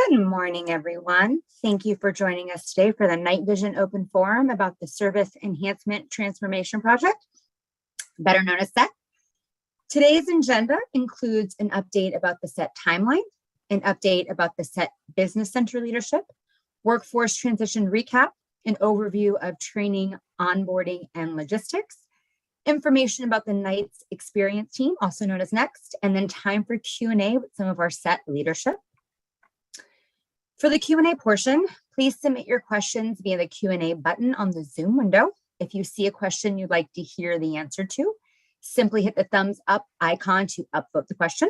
Good morning, everyone. Thank you for joining us today for the Night Vision Open Forum about the Service Enhancement Transformation Project, better known as SET. Today's agenda includes an update about the SET timeline, an update about the SET Business Center leadership, workforce transition recap, an overview of training, onboarding, and logistics, information about the NIGHTS experience team, also known as NEXT, and then time for Q&A with some of our SET leadership. For the Q&A portion, please submit your questions via the Q&A button on the Zoom window. If you see a question you'd like to hear the answer to, simply hit the thumbs up icon to upvote the question.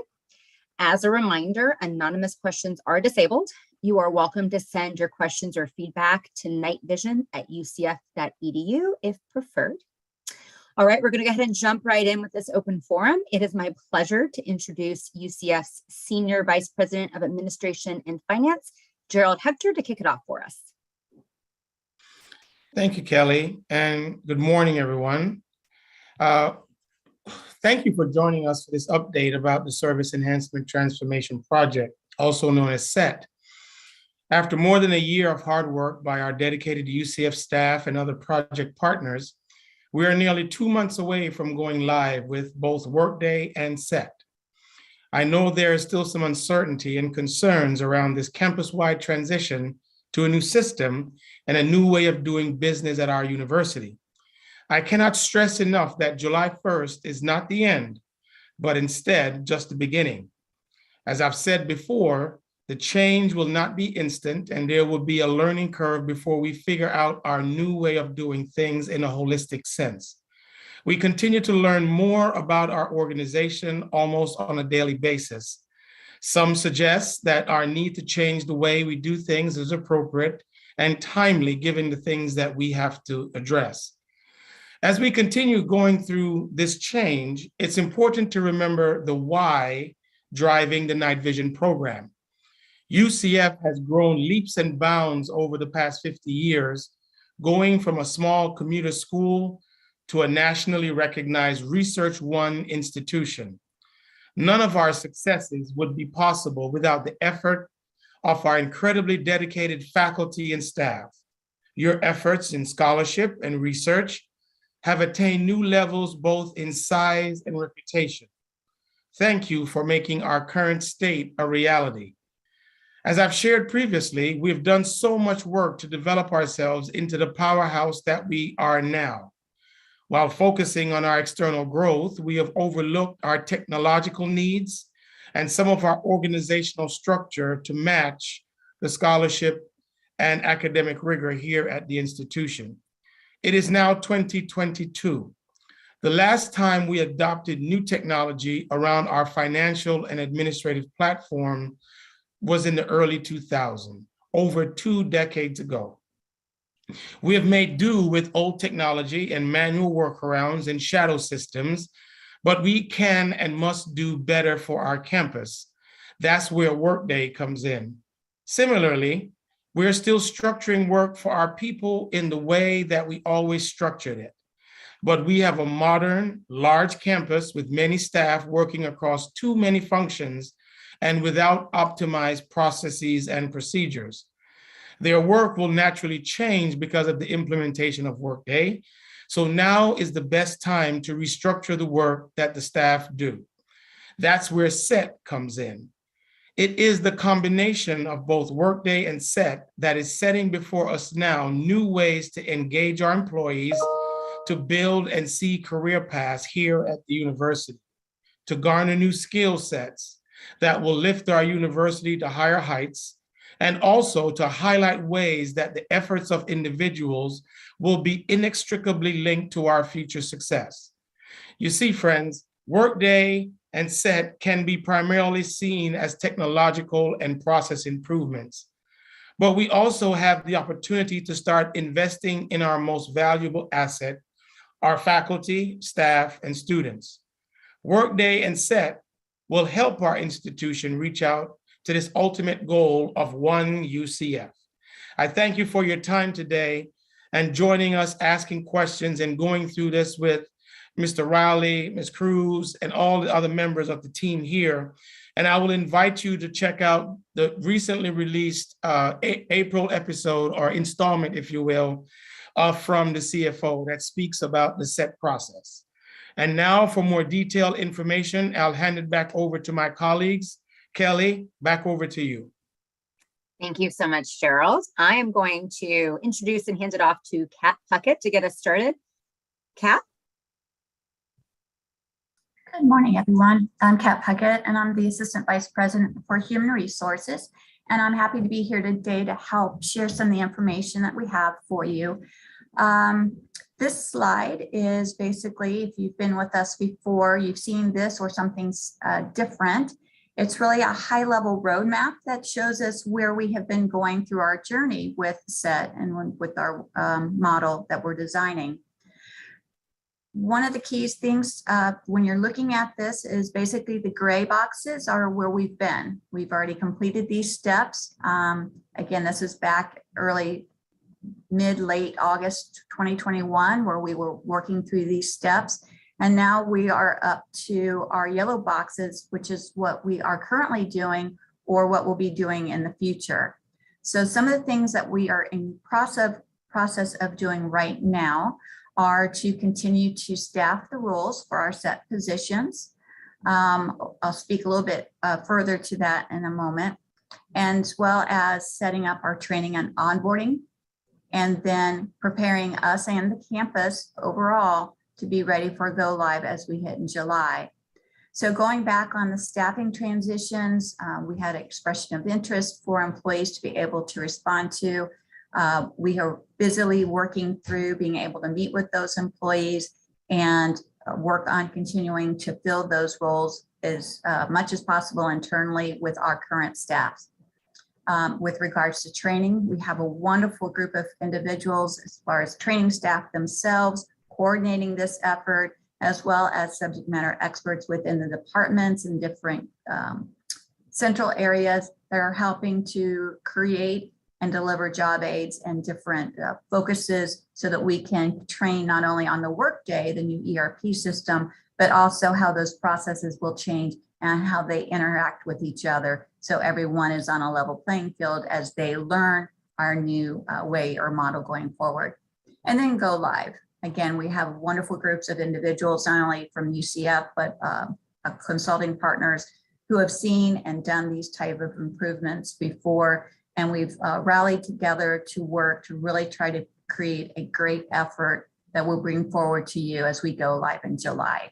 As a reminder, anonymous questions are disabled. You are welcome to send your questions or feedback to nightvision@ucf.edu if preferred. All right, we're going to go ahead and jump right in with this open forum. It is my pleasure to introduce UCF's Senior Vice President of Administration and Finance, Gerald Hector, to kick it off for us. Thank you, Kelly, and good morning, everyone. Thank you for joining us for this update about the Service Enhancement Transformation Project, also known as SET. After more than a year of hard work by our dedicated UCF staff and other project partners, we are nearly 2 months away from going live with both Workday and SET. I know there is still some uncertainty and concerns around this campus-wide transition to a new system and a new way of doing business at our university. I cannot stress enough that July 1st is not the end, but instead just the beginning. As I've said before, the change will not be instant and there will be a learning curve before we figure out our new way of doing things in a holistic sense. We continue to learn more about our organization almost on a daily basis. Some suggest that our need to change the way we do things is appropriate and timely given the things that we have to address. As we continue going through this change, it's important to remember the why driving the Night Vision program. UCF has grown leaps and bounds over the past 50 years, going from a small commuter school to a nationally recognized Research One institution. None of our successes would be possible without the effort of our incredibly dedicated faculty and staff. Your efforts in scholarship and research have attained new levels both in size and reputation. Thank you for making our current state a reality. As I've shared previously, we've done so much work to develop ourselves into the powerhouse that we are now. While focusing on our external growth, we have overlooked our technological needs and some of our organizational structure to match the scholarship and academic rigor here at the institution. It is now 2022. The last time we adopted new technology around our financial and administrative platform was in the early 2000s, over 2 decades ago. We have made do with old technology and manual workarounds and shadow systems, but we can and must do better for our campus. That's where Workday comes in. Similarly, we're still structuring work for our people in the way that we always structured it. But we have a modern, large campus with many staff working across too many functions and without optimized processes and procedures. Their work will naturally change because of the implementation of Workday. So now is the best time to restructure the work that the staff do. That's where SET comes in. It is the combination of both Workday and SET that is setting before us now new ways to engage our employees, to build and see career paths here at the university, to garner new skill sets that will lift our university to higher heights, and also to highlight ways that the efforts of individuals will be inextricably linked to our future success. You see, friends, Workday and SET can be primarily seen as technological and process improvements, but we also have the opportunity to start investing in our most valuable asset, our faculty, staff, and students. Workday and SET will help our institution reach out to this ultimate goal of one UCF. I thank you for your time today and joining us, asking questions and going through this with Mr. Riley, Ms. Cruz, and all the other members of the team here. And I will invite you to check out the recently released April episode, or installment, if you will, from the CFO that speaks about the SET process. And now for more detailed information, I'll hand it back over to my colleagues. Kelly, back over to you. Thank you so much, Gerald. I am going to introduce and hand it off to Kat Puckett to get us started. Kat? Good morning, everyone. I'm Kat Puckett, and I'm the Assistant Vice President for Human Resources. And I'm happy to be here today to help share some of the information that we have for you. This slide is basically, if you've been with us before, you've seen this or something different. It's really a high-level roadmap that shows us where we have been going through our journey with SET and with our model that we're designing. One of the key things when you're looking at this is basically the gray boxes are where we've been. We've already completed these steps. Again, this is back late August 2021, where we were working through these steps. And now we are up to our yellow boxes, which is what we are currently doing or what we'll be doing in the future. So some of the things that we are in process of doing right now are to continue to staff the roles for our SET positions. I'll speak a little bit further to that in a moment, and as well as setting up our training and onboarding, and then preparing us and the campus overall to be ready for go live as we hit in July. So going back on the staffing transitions, we had an expression of interest for employees to be able to respond to. We are busily working through being able to meet with those employees and work on continuing to fill those roles as much as possible internally with our current staff. With regards to training, we have a wonderful group of individuals as far as training staff themselves, coordinating this effort, as well as subject matter experts within the departments and different central areas that are helping to create and deliver job aids and different focuses so that we can train not only on the Workday, the new ERP system, but also how those processes will change and how they interact with each other. So everyone is on a level playing field as they learn our new way or model going forward. And then go live. Again, we have wonderful groups of individuals, not only from UCF, but consulting partners who have seen and done these type of improvements before. And we've rallied together to work to really try to create a great effort that we'll bring forward to you as we go live in July.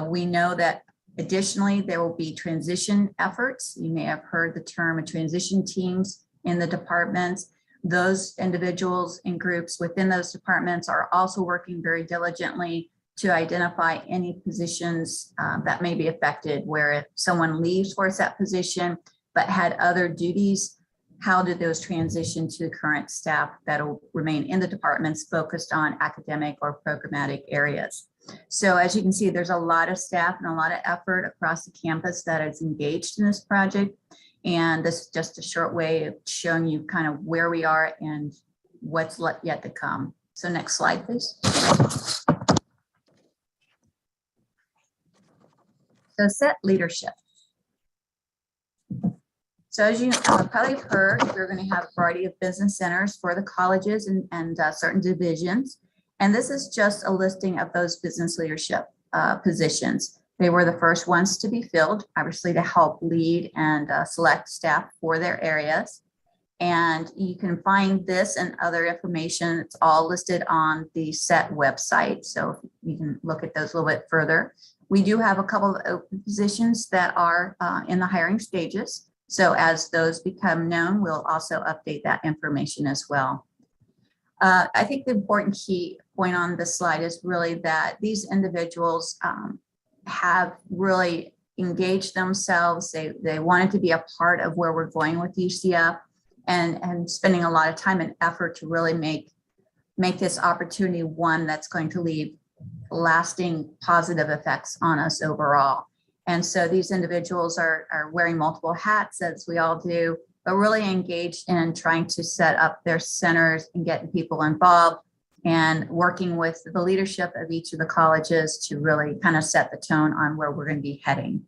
We know that additionally, there will be transition efforts. You may have heard the term transition teams in the departments. Those individuals and groups within those departments are also working very diligently to identify any positions that may be affected, where if someone leaves for a set position but had other duties, how did those transition to the current staff that will remain in the departments focused on academic or programmatic areas. So as you can see, there's a lot of staff and a lot of effort across the campus that is engaged in this project. And this is just a short way of showing you kind of where we are and what's yet to come. So next slide, please. So SET leadership. So as you probably heard, we're going to have a variety of business centers for the colleges and certain divisions. And this is just a listing of those business leadership positions. They were the first ones to be filled, obviously to help lead and select staff for their areas. And you can find this and other information. It's all listed on the SET website. So you can look at those a little bit further. We do have a couple of open positions that are in the hiring stages. So as those become known, we'll also update that information as well. I think the important key point on this slide is really that these individuals have really engaged themselves. They wanted to be a part of where we're going with UCF and spending a lot of time and effort to really make this opportunity one that's going to leave lasting positive effects on us overall. And so these individuals are wearing multiple hats, as we all do, but really engaged in trying to set up their centers and getting people involved and working with the leadership of each of the colleges to really kind of set the tone on where we're going to be heading.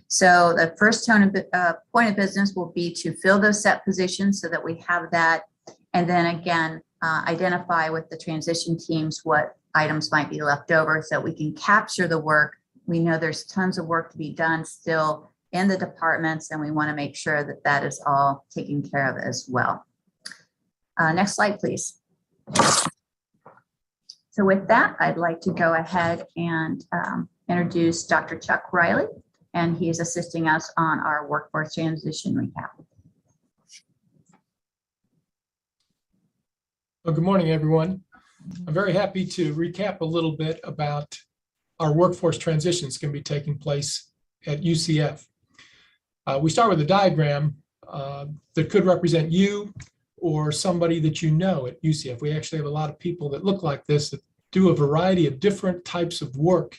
So the first point of business will be to fill those set positions so that we have that. And then again, identify with the transition teams what items might be left over so that we can capture the work. We know there's tons of work to be done still in the departments, and we want to make sure that that is all taken care of as well. Next slide, please. So with that, I'd like to go ahead and introduce Dr. Chuck Riley, and he's assisting us on our workforce transition recap. Well, good morning, everyone. I'm very happy to recap a little bit about our workforce transitions going to be taking place at UCF. We start with a diagram that could represent you or somebody that you know at UCF. We actually have a lot of people that look like this that do a variety of different types of work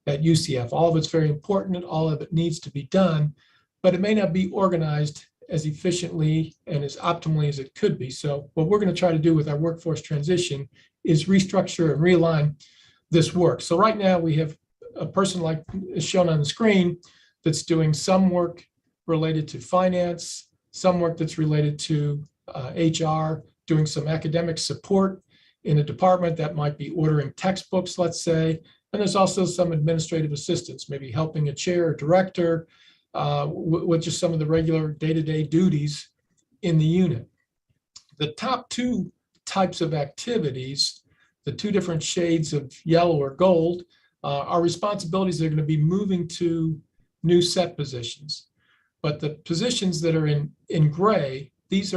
at UCF. All of it's very important, all of it needs to be done, but it may not be organized as efficiently and as optimally as it could be. So what we're going to try to do with our workforce transition is restructure and realign this work. So right now we have a person like is shown on the screen that's doing some work related to finance, some work that's related to HR, doing some academic support in a department that might be ordering textbooks, let's say. And there's also some administrative assistance, maybe helping a chair or director with just some of the regular day-to-day duties in the unit. The top two types of activities, the two different shades of yellow or gold, are responsibilities that are going to be moving to new set positions. But the positions that are in gray, these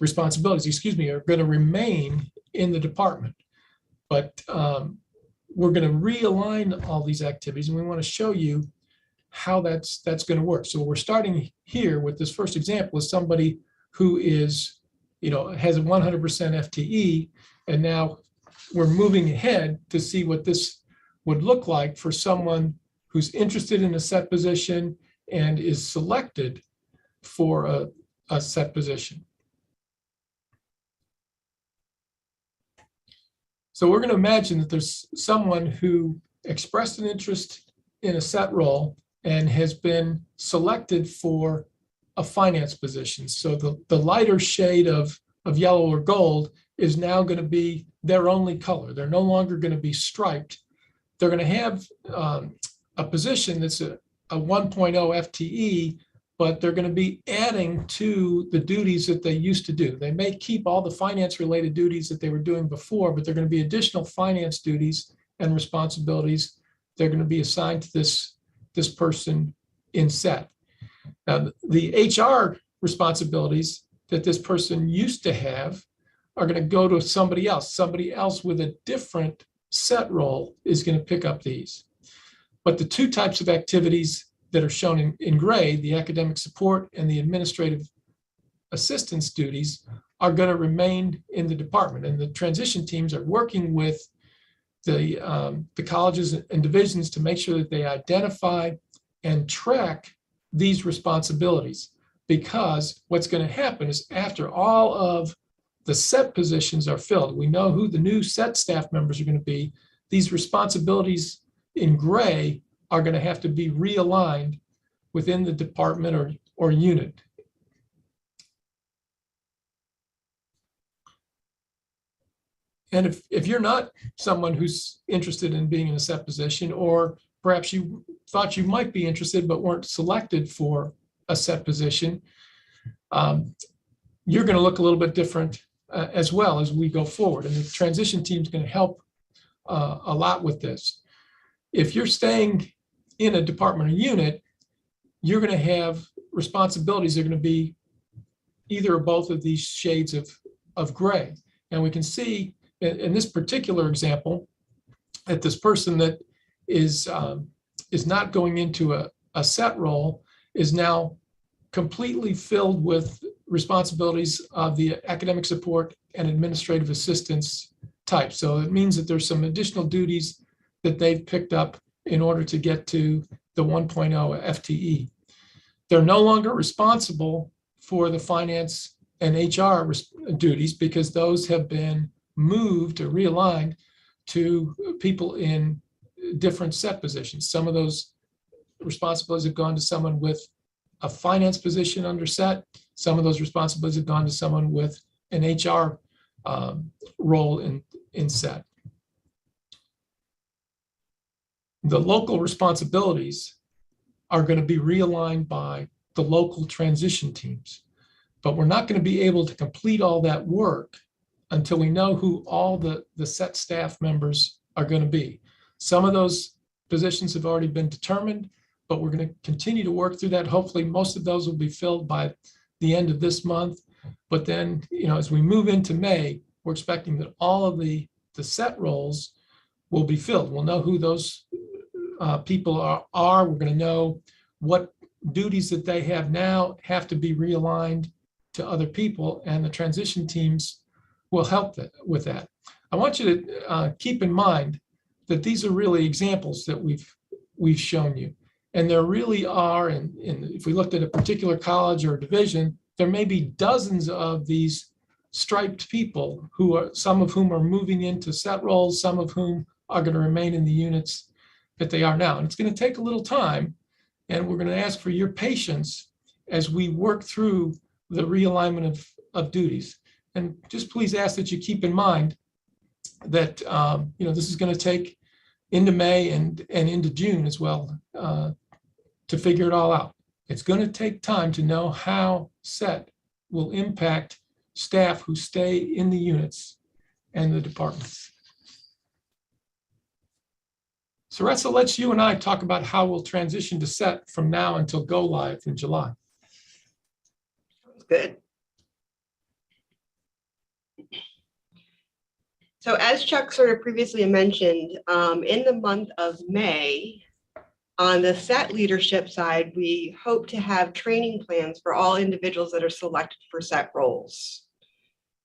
responsibilities, are going to remain in the department. But we're going to realign all these activities, and we want to show you how that's going to work. So we're starting here with this first example is somebody who is, has a 100% FTE, and now we're moving ahead to see what this would look like for someone who's interested in a set position and is selected for a set position. So we're going to imagine that there's someone who expressed an interest in a set role and has been selected for a finance position. So the lighter shade of yellow or gold is now going to be their only color. They're no longer going to be striped. They're going to have a position that's a 1.0 FTE, but they're going to be adding to the duties that they used to do. They may keep all the finance related duties that they were doing before, but they're going to be additional finance duties and responsibilities. They're going to be assigned to this person in set. Now, the HR responsibilities that this person used to have are going to go to somebody else. Somebody else with a different set role is going to pick up these. But the two types of activities that are shown in gray, the academic support and the administrative assistance duties, are going to remain in the department. And the transition teams are working with the colleges and divisions to make sure that they identify and track these responsibilities. Because what's going to happen is after all of the set positions are filled, we know who the new set staff members are going to be. These responsibilities in gray are going to have to be realigned within the department or unit. And if you're not someone who's interested in being in a set position, or perhaps you thought you might be interested but weren't selected for a set position, you're going to look a little bit different as well as we go forward. And the transition team is going to help a lot with this. If you're staying in a department or unit, you're going to have responsibilities that are going to be either or both of these shades of gray. And we can see in this particular example that this person that is not going into a set role is now completely filled with responsibilities of the academic support and administrative assistance type. So it means that there's some additional duties that they've picked up in order to get to the 1.0 FTE. They're no longer responsible for the finance and HR duties because those have been moved or realigned to people in different set positions. Some of those responsibilities have gone to someone with a finance position under set. Some of those responsibilities have gone to someone with an HR role in set. The local responsibilities are going to be realigned by the local transition teams, but we're not going to be able to complete all that work until we know who all the set staff members are going to be. Some of those positions have already been determined, but we're going to continue to work through that. Hopefully, most of those will be filled by the end of this month. But then, as we move into May, we're expecting that all of the set roles will be filled. We'll know who those people are. We're going to know what duties that they have now have to be realigned to other people, and the transition teams will help with that. I want you to keep in mind that these are really examples that we've shown you. And there really are, and if we looked at a particular college or division, there may be dozens of these striped people some of whom are moving into set roles, some of whom are going to remain in the units that they are now. And it's going to take a little time, and we're going to ask for your patience as we work through the realignment of duties. And just please ask that you keep in mind that this is going to take into May and into June as well to figure it all out. It's going to take time to know how set will impact staff who stay in the units and the departments. Saressa, let's you and I talk about how we'll transition to set from now until go live in July. Good. So as Chuck sort of previously mentioned, in the month of May, on the set leadership side, we hope to have training plans for all individuals that are selected for set roles.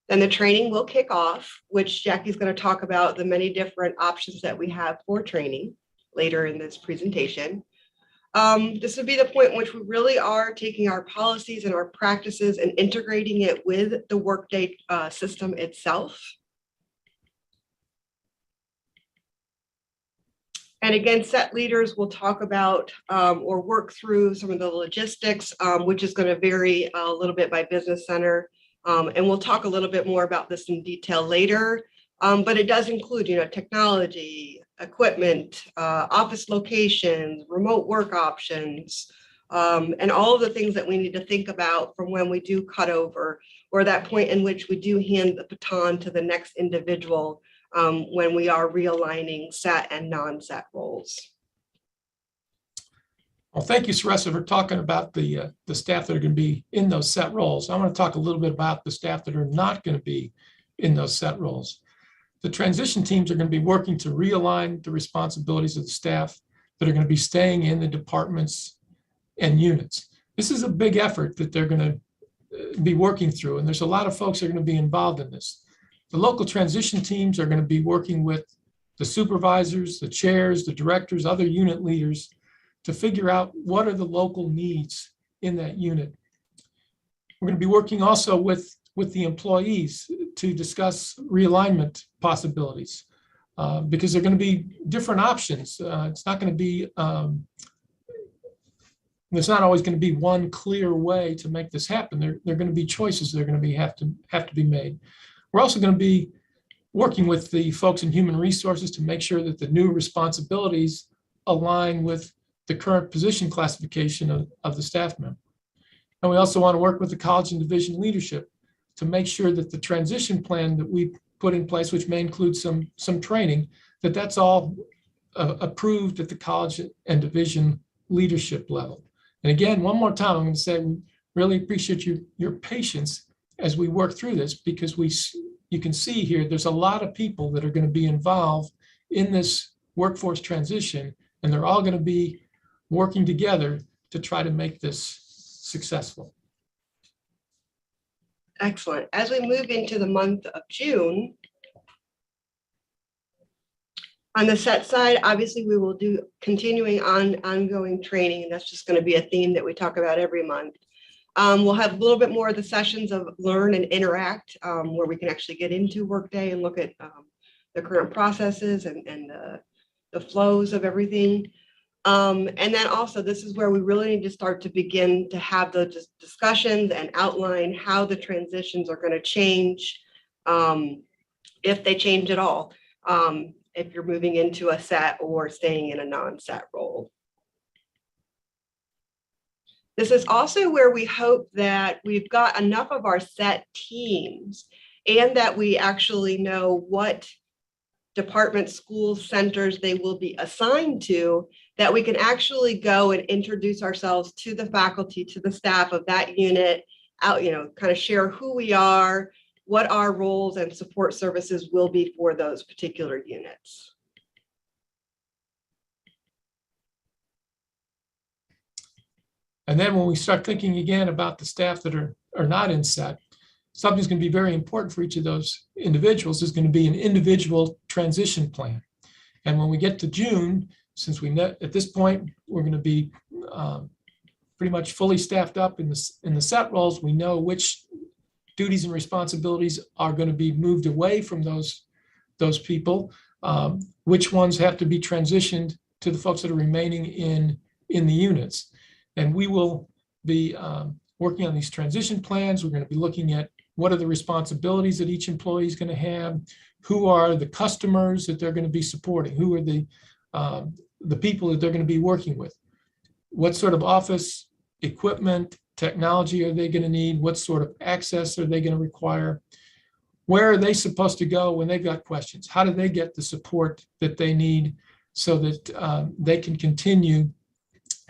Then the training will kick off, which Jackie's going to talk about the many different options that we have for training later in this presentation. This would be the point in which we really are taking our policies and our practices and integrating it with the Workday system itself. And again, set leaders will talk about or work through some of the logistics, which is going to vary a little bit by business center. And we'll talk a little bit more about this in detail later. But it does include, technology, equipment, office locations, remote work options, and all of the things that we need to think about from when we do cut over, or that point in which we do hand the baton to the next individual when we are realigning set and non-set roles. Well, thank you, Saressa, for talking about the staff that are going to be in those set roles. I want to talk a little bit about the staff that are not going to be in those set roles. The transition teams are going to be working to realign the responsibilities of the staff that are going to be staying in the departments and units. This is a big effort that they're going to be working through, and there's a lot of folks that are going to be involved in this. The local transition teams are going to be working with the supervisors, the chairs, the directors, other unit leaders to figure out what are the local needs in that unit. We're going to be working also with the employees to discuss realignment possibilities because there are going to be different options. It's not going to be, there's not always going to be one clear way to make this happen. There are going to be choices that are going to have to be made. We're also going to be working with the folks in human resources to make sure that the new responsibilities align with the current position classification of the staff member. And we also want to work with the college and division leadership to make sure that the transition plan that we put in place, which may include some training, that's all approved at the college and division leadership level. And again, one more time, I'm going to say we really appreciate your patience as we work through this, because you can see here there's a lot of people that are going to be involved in this workforce transition, and they're all going to be working together to try to make this successful. Excellent. As we move into the month of June, on the set side, obviously we will do ongoing training, and that's just going to be a theme that we talk about every month. We'll have a little bit more of the sessions of learn and interact, where we can actually get into Workday and look at the current processes and the flows of everything. And then also, this is where we really need to start to begin to have those discussions and outline how the transitions are going to change, if they change at all, if you're moving into a set or staying in a non-set role. This is also where we hope that we've got enough of our set teams and that we actually know what department, schools, centers they will be assigned to, that we can actually go and introduce ourselves to the faculty, to the staff of that unit, out, kind of share who we are, what our roles and support services will be for those particular units. And then when we start thinking again about the staff that are not in set, something's going to be very important for each of those individuals is going to be an individual transition plan. And when we get to June, since we know at this point, we're going to be pretty much fully staffed up in the set roles, we know which duties and responsibilities are going to be moved away from those people, which ones have to be transitioned to the folks that are remaining in the units. And we will be working on these transition plans. We're going to be looking at what are the responsibilities that each employee is going to have, who are the customers that they're going to be supporting, who are the people that they're going to be working with, what sort of office equipment, technology are they going to need, what sort of access are they going to require, where are they supposed to go when they've got questions, how do they get the support that they need so that they can continue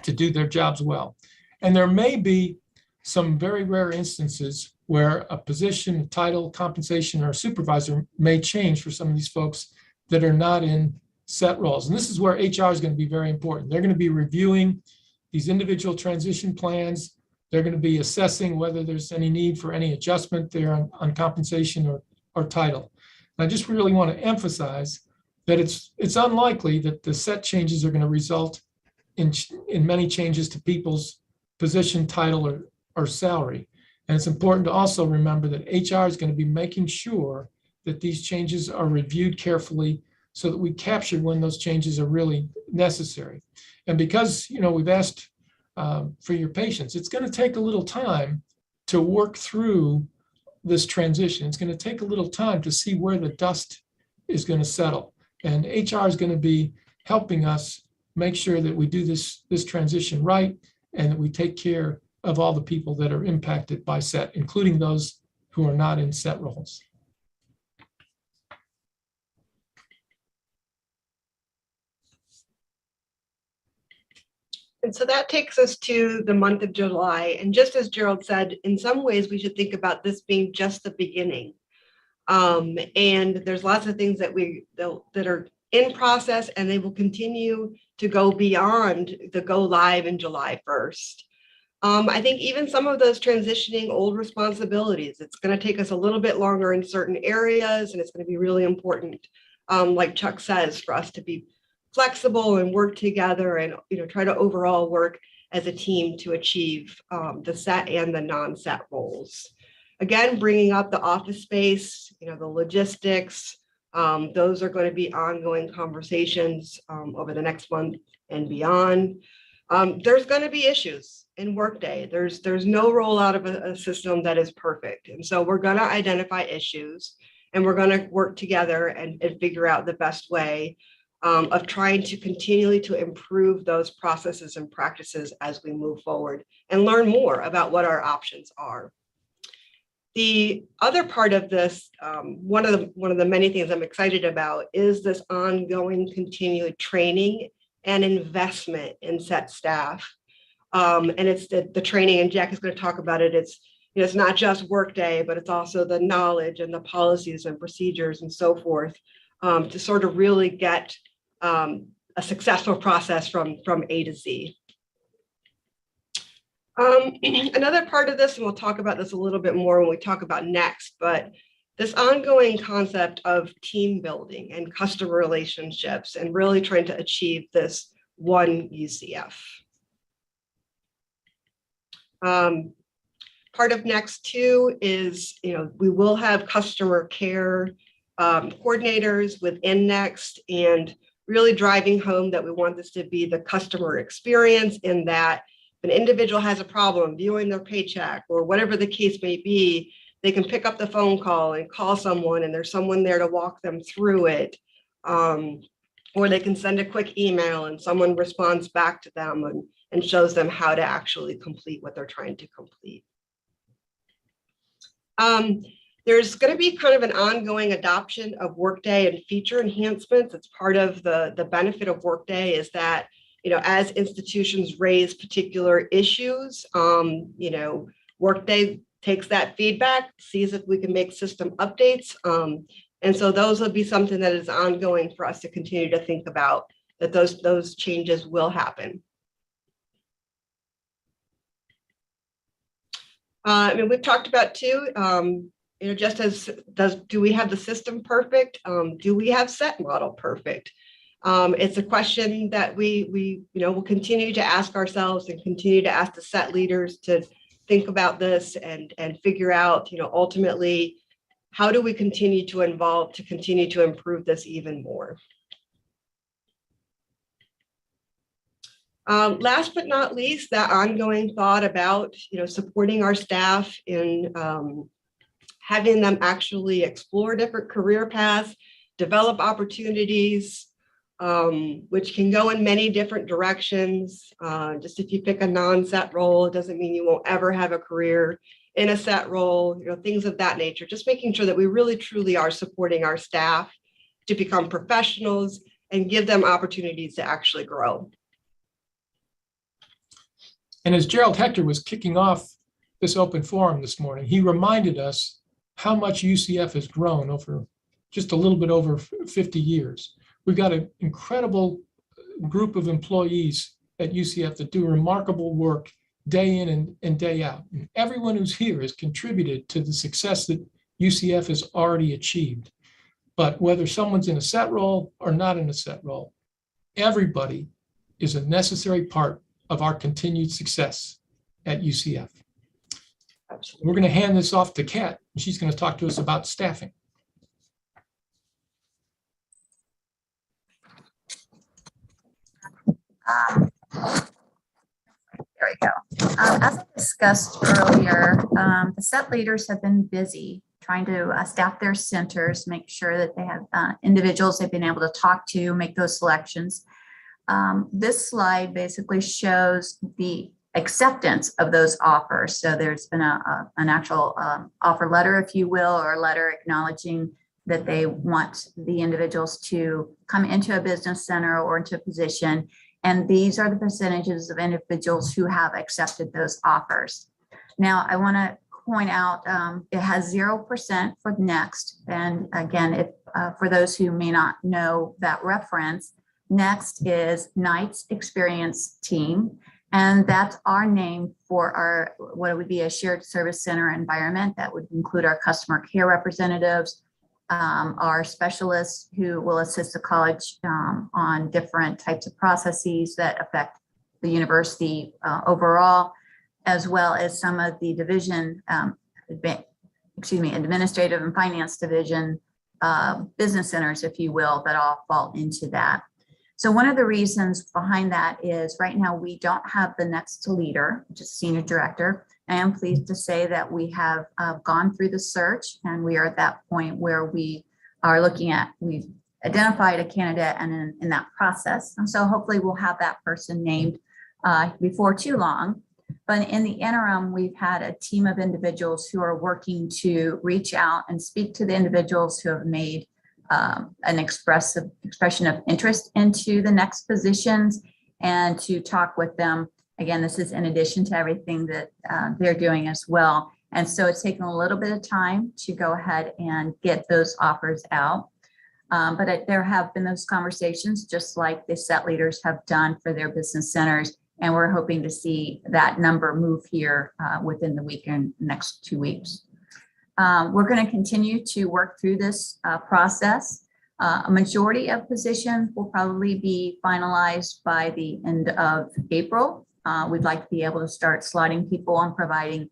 to do their jobs well. And there may be some very rare instances where a position, title, compensation, or a supervisor may change for some of these folks that are not in set roles. And this is where HR is going to be very important. They're going to be reviewing these individual transition plans. They're going to be assessing whether there's any need for any adjustment there on compensation or title. And I just really want to emphasize that it's unlikely that the set changes are going to result in many changes to people's position, title, or salary. And it's important to also remember that HR is going to be making sure that these changes are reviewed carefully so that we capture when those changes are really necessary. And because, we've asked for your patience, it's going to take a little time to work through this transition. It's going to take a little time to see where the dust is going to settle. And HR is going to be helping us make sure that we do this transition right and that we take care of all the people that are impacted by set, including those who are not in set roles. And so that takes us to the month of July. And just as Gerald said, in some ways, we should think about this being just the beginning. And there's lots of things that are in process, and they will continue to go beyond the go live in July 1st. I think even some of those transitioning old responsibilities, it's going to take us a little bit longer in certain areas, and it's going to be really important, like Chuck says, for us to be flexible and work together and try to overall work as a team to achieve the set and the non-set roles. Again, bringing up the office space, the logistics, those are going to be ongoing conversations over the next month and beyond. There's going to be issues in Workday. There's no rollout of a system that is perfect. And so we're going to identify issues and we're going to work together and figure out the best way of trying to continually to improve those processes and practices as we move forward and learn more about what our options are. The other part of this, one of the many things I'm excited about is this ongoing continued training and investment in set staff. And it's the training, and Jack is going to talk about it. It's not just Workday, but it's also the knowledge and the policies and procedures and so forth to sort of really get a successful process from A to Z. Another part of this, and we'll talk about this a little bit more when we talk about next, but this ongoing concept of team building and customer relationships and really trying to achieve this one UCF. Part of next too is, we will have customer care coordinators within Next, and really driving home that we want this to be the customer experience, in that if an individual has a problem viewing their paycheck or whatever the case may be, they can pick up the phone call and call someone, and there's someone there to walk them through it. Or they can send a quick email and someone responds back to them and shows them how to actually complete what they're trying to complete. There's going to be kind of an ongoing adoption of Workday and feature enhancements. It's part of the benefit of Workday is that, as institutions raise particular issues, Workday takes that feedback, sees if we can make system updates. And so those will be something that is ongoing for us to continue to think about, that those changes will happen. We've talked about too, just as do we have the system perfect? Do we have set model perfect? It's a question that we will continue to ask ourselves and continue to ask the set leaders to think about this and figure out, ultimately, how do we continue to evolve to continue to improve this even more? Last but not least, that ongoing thought about, supporting our staff in having them actually explore different career paths, develop opportunities, which can go in many different directions. Just if you pick a non-set role, it doesn't mean you won't ever have a career in a set role, things of that nature. Just making sure that we really truly are supporting our staff to become professionals and give them opportunities to actually grow. And as Gerald Hector was kicking off this open forum this morning, he reminded us how much UCF has grown over just a little bit over 50 years. We've got an incredible group of employees at UCF that do remarkable work day in and day out. And everyone who's here has contributed to the success that UCF has already achieved. But whether someone's in a set role or not in a set role, everybody is a necessary part of our continued success at UCF. Absolutely. We're going to hand this off to Kat, and she's going to talk to us about staffing. There we go. As I discussed earlier, the set leaders have been busy trying to staff their centers, make sure that they have individuals they've been able to talk to, make those selections. This slide basically shows the acceptance of those offers. So there's been an actual offer letter, if you will, or a letter acknowledging that they want the individuals to come into a business center or into a position. And these are the percentages of individuals who have accepted those offers. Now, I want to point out it has 0% for Next. And again, if for those who may not know that reference, Next is Knight's Experience Team. And that's our name for our, what would be a shared service center environment that would include our customer care representatives, our specialists who will assist the college on different types of processes that affect the university overall, as well as some of the division, administrative and finance division business centers, if you will, that all fall into that. So one of the reasons behind that is right now we don't have the next leader, which is senior director. I am pleased to say that we have gone through the search, and we are at that point where we are looking at, we've identified a candidate and in that process. And so hopefully we'll have that person named before too long. But in the interim, we've had a team of individuals who are working to reach out and speak to the individuals who have made an expression of interest into the next positions, and to talk with them. Again, this is in addition to everything that they're doing as well. And so it's taken a little bit of time to go ahead and get those offers out. But there have been those conversations, just like the set leaders have done for their business centers. And we're hoping to see that number move here within the week and next 2 weeks. We're going to continue to work through this process. A majority of positions will probably be finalized by the end of April. We'd like to be able to start slotting people and providing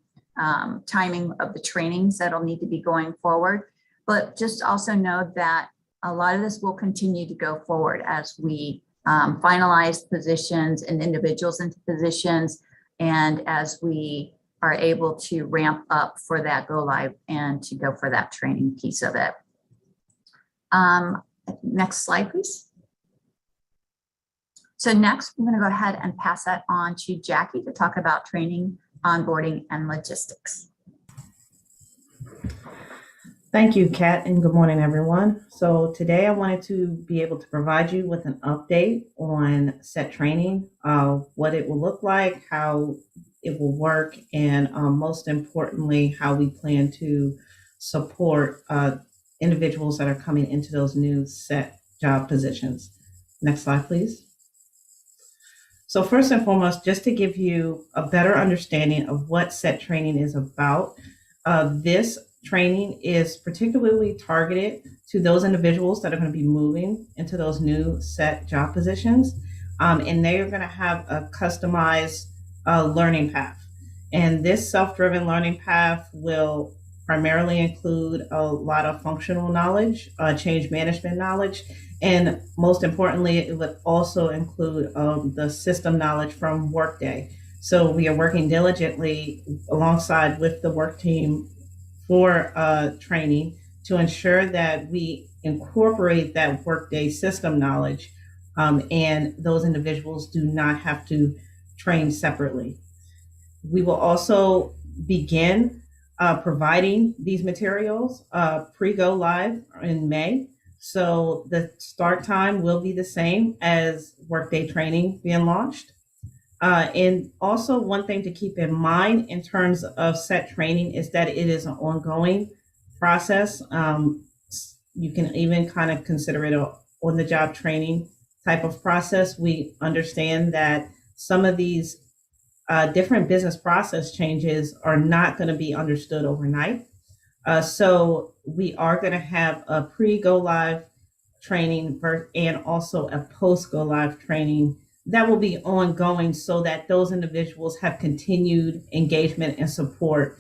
timing of the trainings that'll need to be going forward. But just also know that a lot of this will continue to go forward as we finalize positions and individuals into positions, and as we are able to ramp up for that go live and to go for that training piece of it. Next slide, please. So next, I'm going to go ahead and pass that on to Jackie to talk about training, onboarding, and logistics. Thank you, Kat, and good morning, everyone. So today I wanted to be able to provide you with an update on SET training, what it will look like, how it will work, and most importantly, how we plan to support individuals that are coming into those new SET job positions. Next slide, please. So first and foremost, just to give you a better understanding of what SET training is about, this training is particularly targeted to those individuals that are going to be moving into those new SET job positions, and they are going to have a customized learning path. And this self-driven learning path will primarily include a lot of functional knowledge, change management knowledge, and most importantly, it would also include the system knowledge from Workday. So we are working diligently alongside with the work team for training to ensure that we incorporate that Workday system knowledge, and those individuals do not have to train separately. We will also begin providing these materials pre-go live in May. So the start time will be the same as Workday training being launched. And also one thing to keep in mind in terms of SET training is that it is an ongoing process. You can even kind of consider it a on-the-job training type of process. We understand that some of these different business process changes are not going to be understood overnight. So we are going to have a pre-go live training and also a post-go live training that will be ongoing so that those individuals have continued engagement and support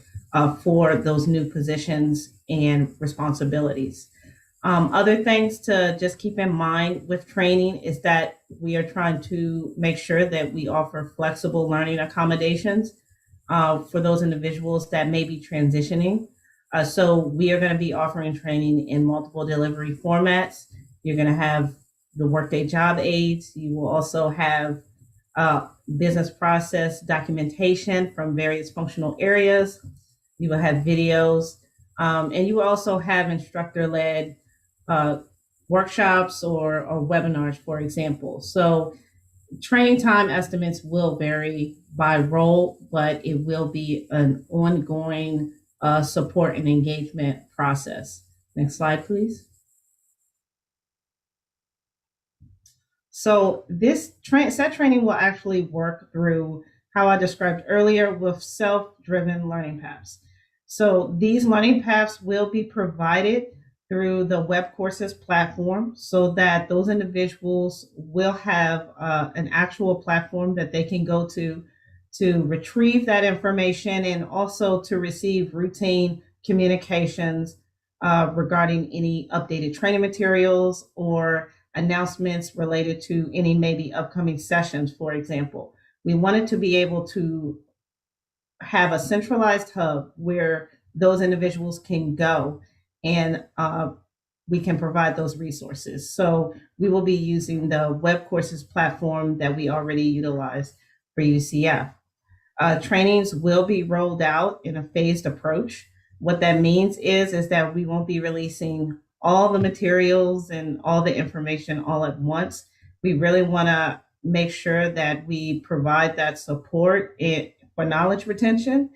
for those new positions and responsibilities. Other things to just keep in mind with training is that we are trying to make sure that we offer flexible learning accommodations for those individuals that may be transitioning. So we are going to be offering training in multiple delivery formats. You're going to have the Workday job aids. You will also have business process documentation from various functional areas. You will have videos, and you will also have instructor-led workshops or webinars, for example. So training time estimates will vary by role, but it will be an ongoing support and engagement process. Next slide, please. So this SET training will actually work through how I described earlier with self-driven learning paths. So these learning paths will be provided through the web courses platform so that those individuals will have an actual platform that they can go to retrieve that information and also to receive routine communications regarding any updated training materials or announcements related to any maybe upcoming sessions, for example. We wanted to be able to have a centralized hub where those individuals can go and we can provide those resources. So we will be using the web courses platform that we already utilize for UCF. Trainings will be rolled out in a phased approach. What that means is that we won't be releasing all the materials and all the information all at once. We really want to make sure that we provide that support for knowledge retention.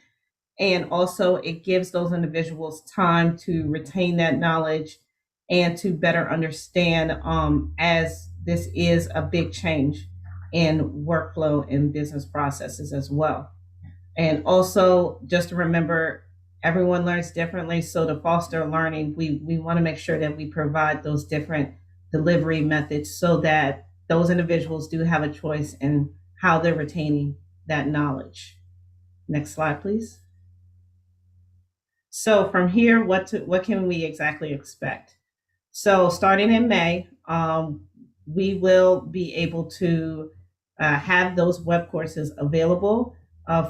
And also it gives those individuals time to retain that knowledge and to better understand as this is a big change in workflow and business processes as well. And also just to remember, everyone learns differently. So to foster learning, we want to make sure that we provide those different delivery methods so that those individuals do have a choice in how they're retaining that knowledge. Next slide, please. So from here, what can we exactly expect? So starting in May, we will be able to have those web courses available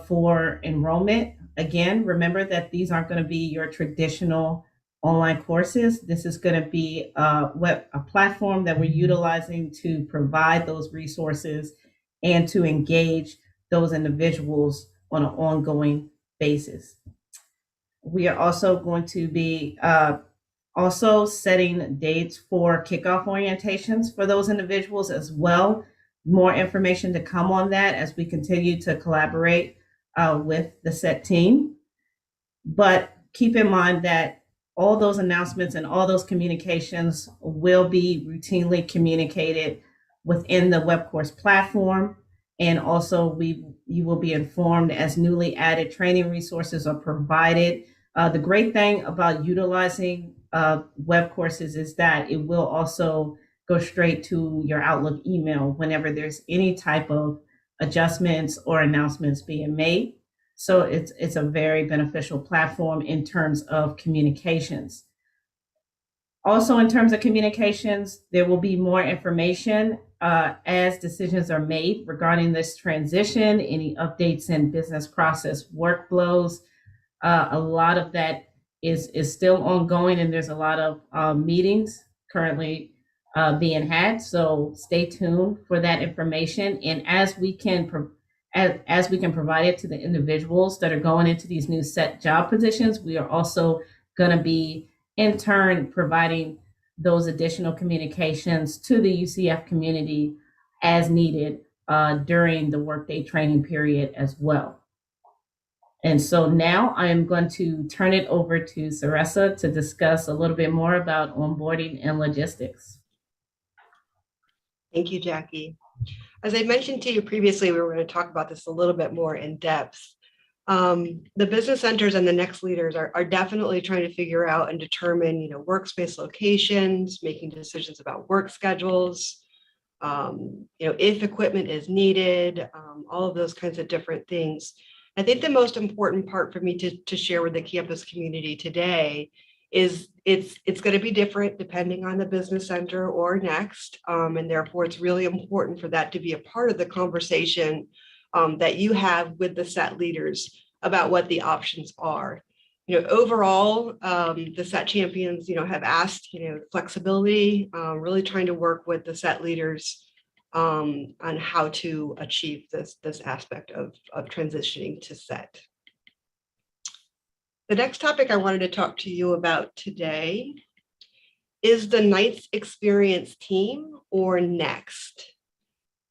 for enrollment. Again, remember that these aren't going to be your traditional online courses. This is going to be a platform that we're utilizing to provide those resources and to engage those individuals on an ongoing basis. We are also going to be also setting dates for kickoff orientations for those individuals as well. More information to come on that as we continue to collaborate with the SET team. But keep in mind that all those announcements and all those communications will be routinely communicated within the web course platform. And also you will be informed as newly added training resources are provided. The great thing about utilizing web courses is that it will also go straight to your Outlook email whenever there's any type of adjustments or announcements being made. So it's a very beneficial platform in terms of communications. Also, in terms of communications, there will be more information as decisions are made regarding this transition, any updates in business process workflows. A lot of that is still ongoing, and there's a lot of meetings currently being had. So stay tuned for that information. And as we can provide it to the individuals that are going into these new SET job positions, we are also going to be in turn providing those additional communications to the UCF community as needed during the Workday training period as well. And so now I am going to turn it over to Saressa to discuss a little bit more about onboarding and logistics. Thank you, Jackie. As I mentioned to you previously, we were going to talk about this a little bit more in depth. The business centers and the next leaders are definitely trying to figure out and determine, workspace locations, making decisions about work schedules, if equipment is needed, all of those kinds of different things. I think the most important part for me to share with the campus community today is it's going to be different depending on the business center or next. And therefore, it's really important for that to be a part of the conversation that you have with the SET leaders about what the options are. Overall, the SET champions, have asked, flexibility, really trying to work with the SET leaders on how to achieve this aspect of transitioning to SET. The next topic I wanted to talk to you about today is the Knights Experience team, or Next.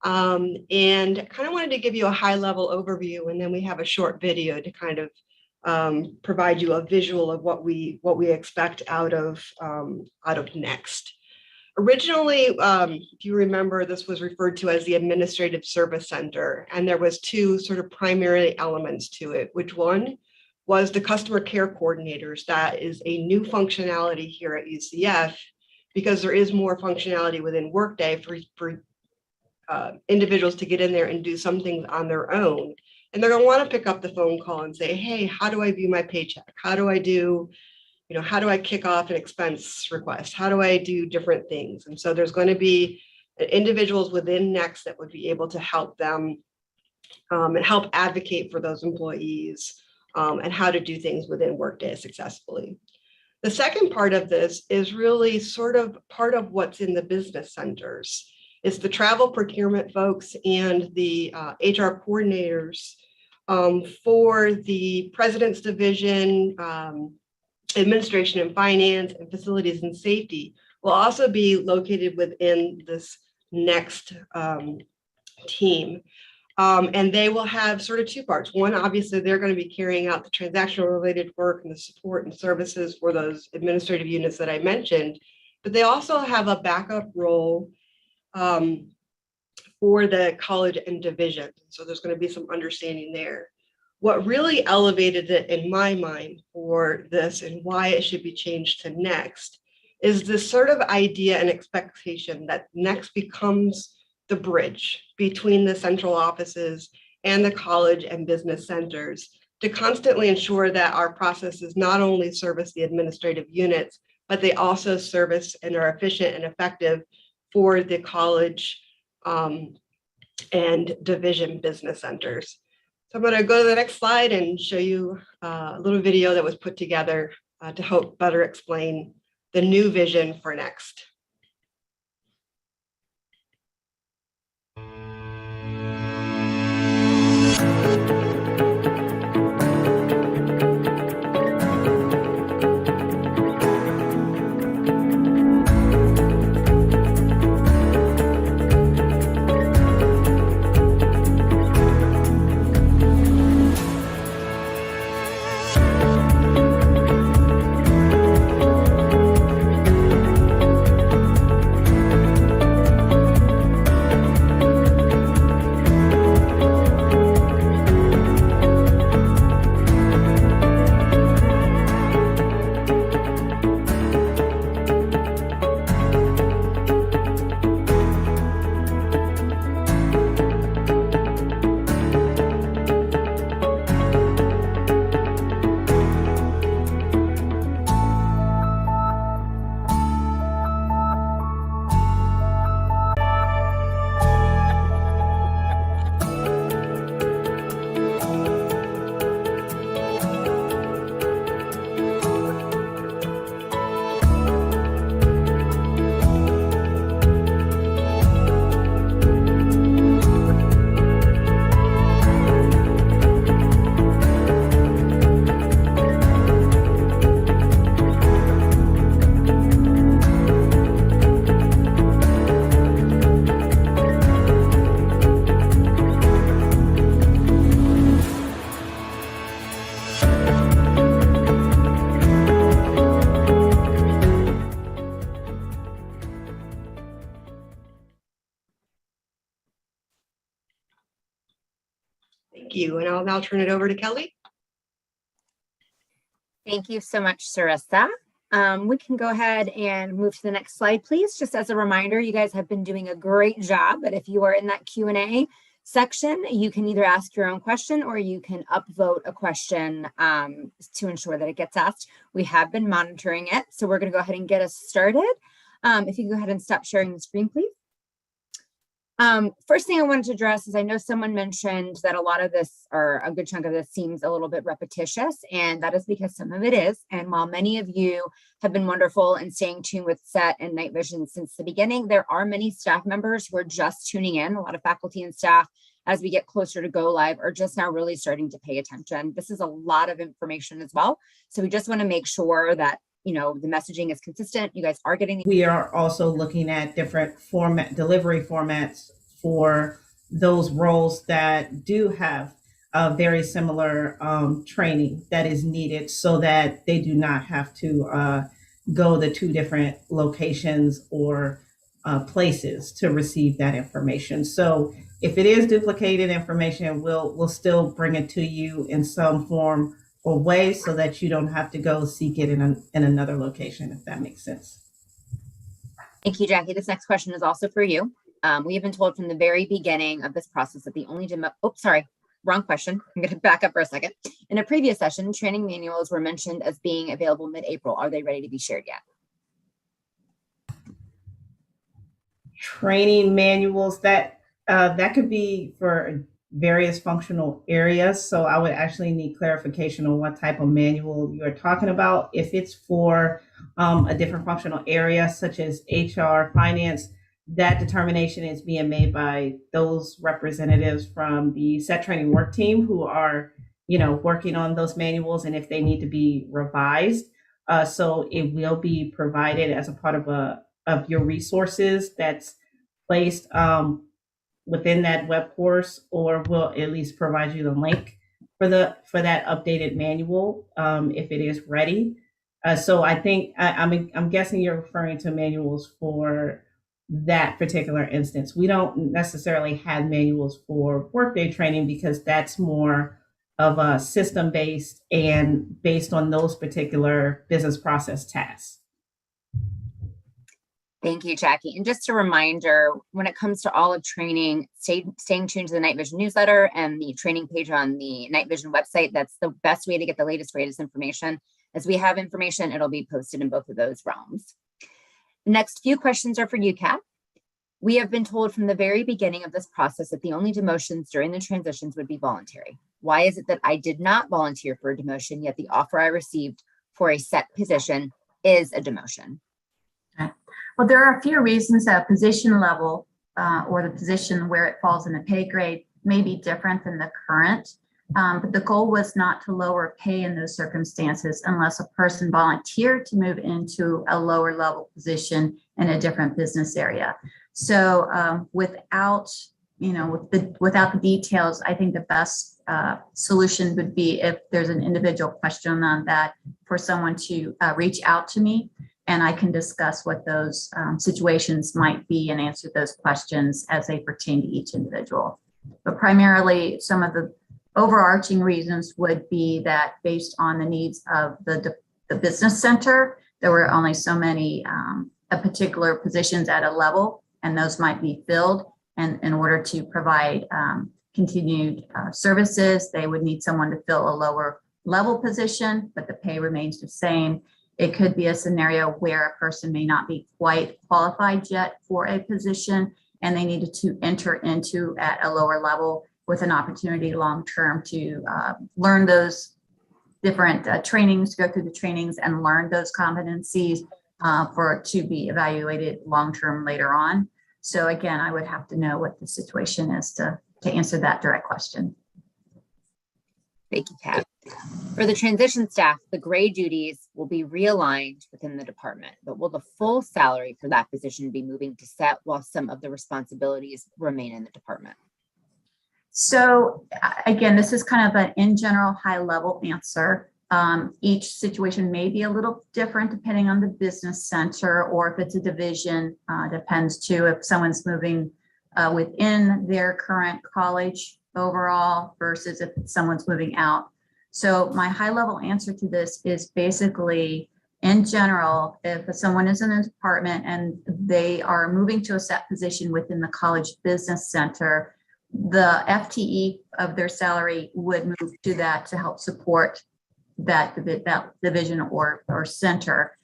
And kind of wanted to give you a high-level overview, and then we have a short video to kind of provide you a visual of what we expect out of Next. Originally, if you remember, this was referred to as the Administrative Service Center, and there was two sort of primary elements to it, which one was the customer care coordinators. That is a new functionality here at UCF because there is more functionality within Workday for individuals to get in there and do some things on their own. And they're going to want to pick up the phone call and say, hey, how do I view my paycheck? How do I kick off an expense request? How do I do different things? And so there's going to be individuals within Next that would be able to help them and help advocate for those employees and how to do things within Workday successfully. The second part of this is really sort of part of what's in the business centers. It's the travel procurement folks and the HR coordinators for the President's Division, Administration and Finance, and Facilities and Safety will also be located within this Next team. And they will have sort of two parts. One, obviously, they're going to be carrying out the transactional related work and the support and services for those administrative units that I mentioned, but they also have a backup role for the college and division. So there's going to be some understanding there. What really elevated it in my mind for this and why it should be changed to Next is this sort of idea and expectation that Next becomes the bridge between the central offices and the college and business centers to constantly ensure that our processes not only service the administrative units, but they also service and are efficient and effective for the college and division business centers. So I'm going to go to the next slide and show you a little video that was put together to help better explain the new vision for Next. Thank you. And I'll now turn it over to Kelly. Thank you so much, Sarissa. We can go ahead and move to the next slide, please. Just as a reminder, you guys have been doing a great job, but if you are in that Q&A section, you can either ask your own question or you can upvote a question to ensure that it gets asked. We have been monitoring it, so we're going to go ahead and get us started. If you can go ahead and stop sharing the screen, please. First thing I wanted to address is I know someone mentioned that a lot of this, or a good chunk of this, seems a little bit repetitious, and that is because some of it is. And while many of you have been wonderful in staying tuned with SET and Night Vision since the beginning, there are many staff members who are just tuning in. A lot of faculty and staff, as we get closer to go live, are just now really starting to pay attention. This is a lot of information as well. So we just want to make sure that the messaging is consistent. You guys are getting. We are also looking at different delivery formats for those roles that do have a very similar training that is needed, so that they do not have to go to 2 different locations or places to receive that information. So if it is duplicated information, we'll still bring it to you in some form or way, so that you don't have to go seek it in another location, if that makes sense. Thank you, Jackie. This next question is also for you. We have been told from the very beginning of this process that the only wrong question. I'm going to back up for a second. In a previous session, training manuals were mentioned as being available mid-April. Are they ready to be shared yet? Training manuals, that could be for various functional areas. So I would actually need clarification on what type of manual you're talking about. If it's for a different functional area, such as HR, finance, that determination is being made by those representatives from the SET training work team who are, working on those manuals, and if they need to be revised. So it will be provided as a part of your resources that's placed within that web course, or we'll at least provide you the link for that updated manual if it is ready. So I think I'm guessing you're referring to manuals for that particular instance. We don't necessarily have manuals for Workday training, because that's more of a system-based and based on those particular business process tasks. Thank you, Jackie. And just a reminder, when it comes to all of training, staying tuned to the Night Vision newsletter and the training page on the Night Vision website. That's the best way to get the latest, greatest information. As we have information, it'll be posted in both of those realms. The next few questions are for you, Kat. We have been told from the very beginning of this process that the only demotions during the transitions would be voluntary. Why is it that I did not volunteer for a demotion, yet the offer I received for a set position is a demotion? Well, there are a few reasons that position level or the position where it falls in the pay grade may be different than the current. But the goal was not to lower pay in those circumstances unless a person volunteered to move into a lower level position in a different business area. So without the details, I think the best solution would be if there's an individual question on that for someone to reach out to me, and I can discuss what those situations might be and answer those questions as they pertain to each individual. But primarily, some of the overarching reasons would be that based on the needs of the business center, there were only so many particular positions at a level, and those might be filled. And in order to provide continued services, they would need someone to fill a lower level position, but the pay remains the same. It could be a scenario where a person may not be quite qualified yet for a position, and they needed to enter into at a lower level with an opportunity long-term to learn those different trainings, go through the trainings and learn those competencies to be evaluated long-term later on. So again, I would have to know what the situation is to answer that direct question. Thank you, Kat. For the transition staff, the grade duties will be realigned within the department, but will the full salary for that position be moving to set while some of the responsibilities remain in the department? So again, this is kind of an in general high level answer. Each situation may be a little different depending on the business center, or if it's a division, depends too if someone's moving within their current college overall versus if someone's moving out. So my high level answer to this is basically, in general, if someone is in a department and they are moving to a set position within the college business center, the FTE of their salary would move to that to help support that division or center.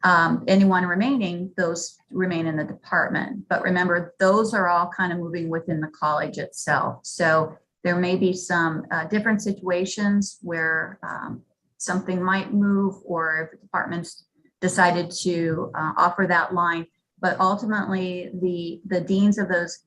Anyone remaining, those remain in the department. But remember, those are all kind of moving within the college itself. So there may be some different situations where something might move, or if the department's decided to offer that line. But ultimately, the deans of those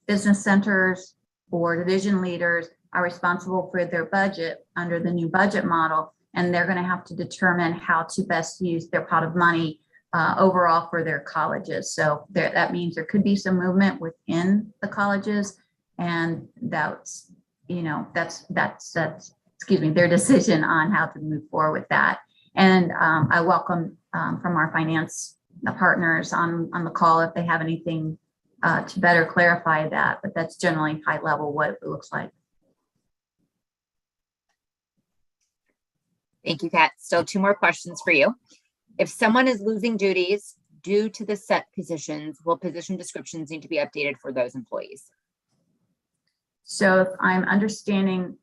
business centers or division leaders are responsible for their budget under the new budget model, and they're going to have to determine how to best use their pot of money overall for their colleges. So that means there could be some movement within the colleges, and that's their decision on how to move forward with that. And I welcome from our finance partners on the call if they have anything to better clarify that, but that's generally high level what it looks like. Thank you, Kat. Still 2 more questions for you. If someone is losing duties due to the set positions, will position descriptions need to be updated for those employees? So if I'm understanding,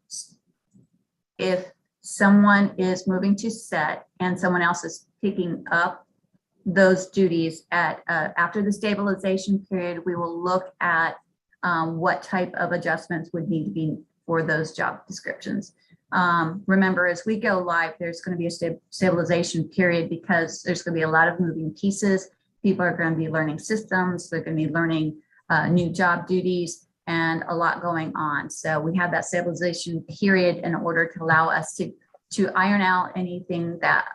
if someone is moving to set and someone else is picking up those duties after the stabilization period, we will look at what type of adjustments would need to be for those job descriptions. Remember, as we go live, there's going to be a stabilization period because there's going to be a lot of moving pieces. People are going to be learning systems. They're going to be learning new job duties and a lot going on. So we have that stabilization period in order to allow us to iron out anything that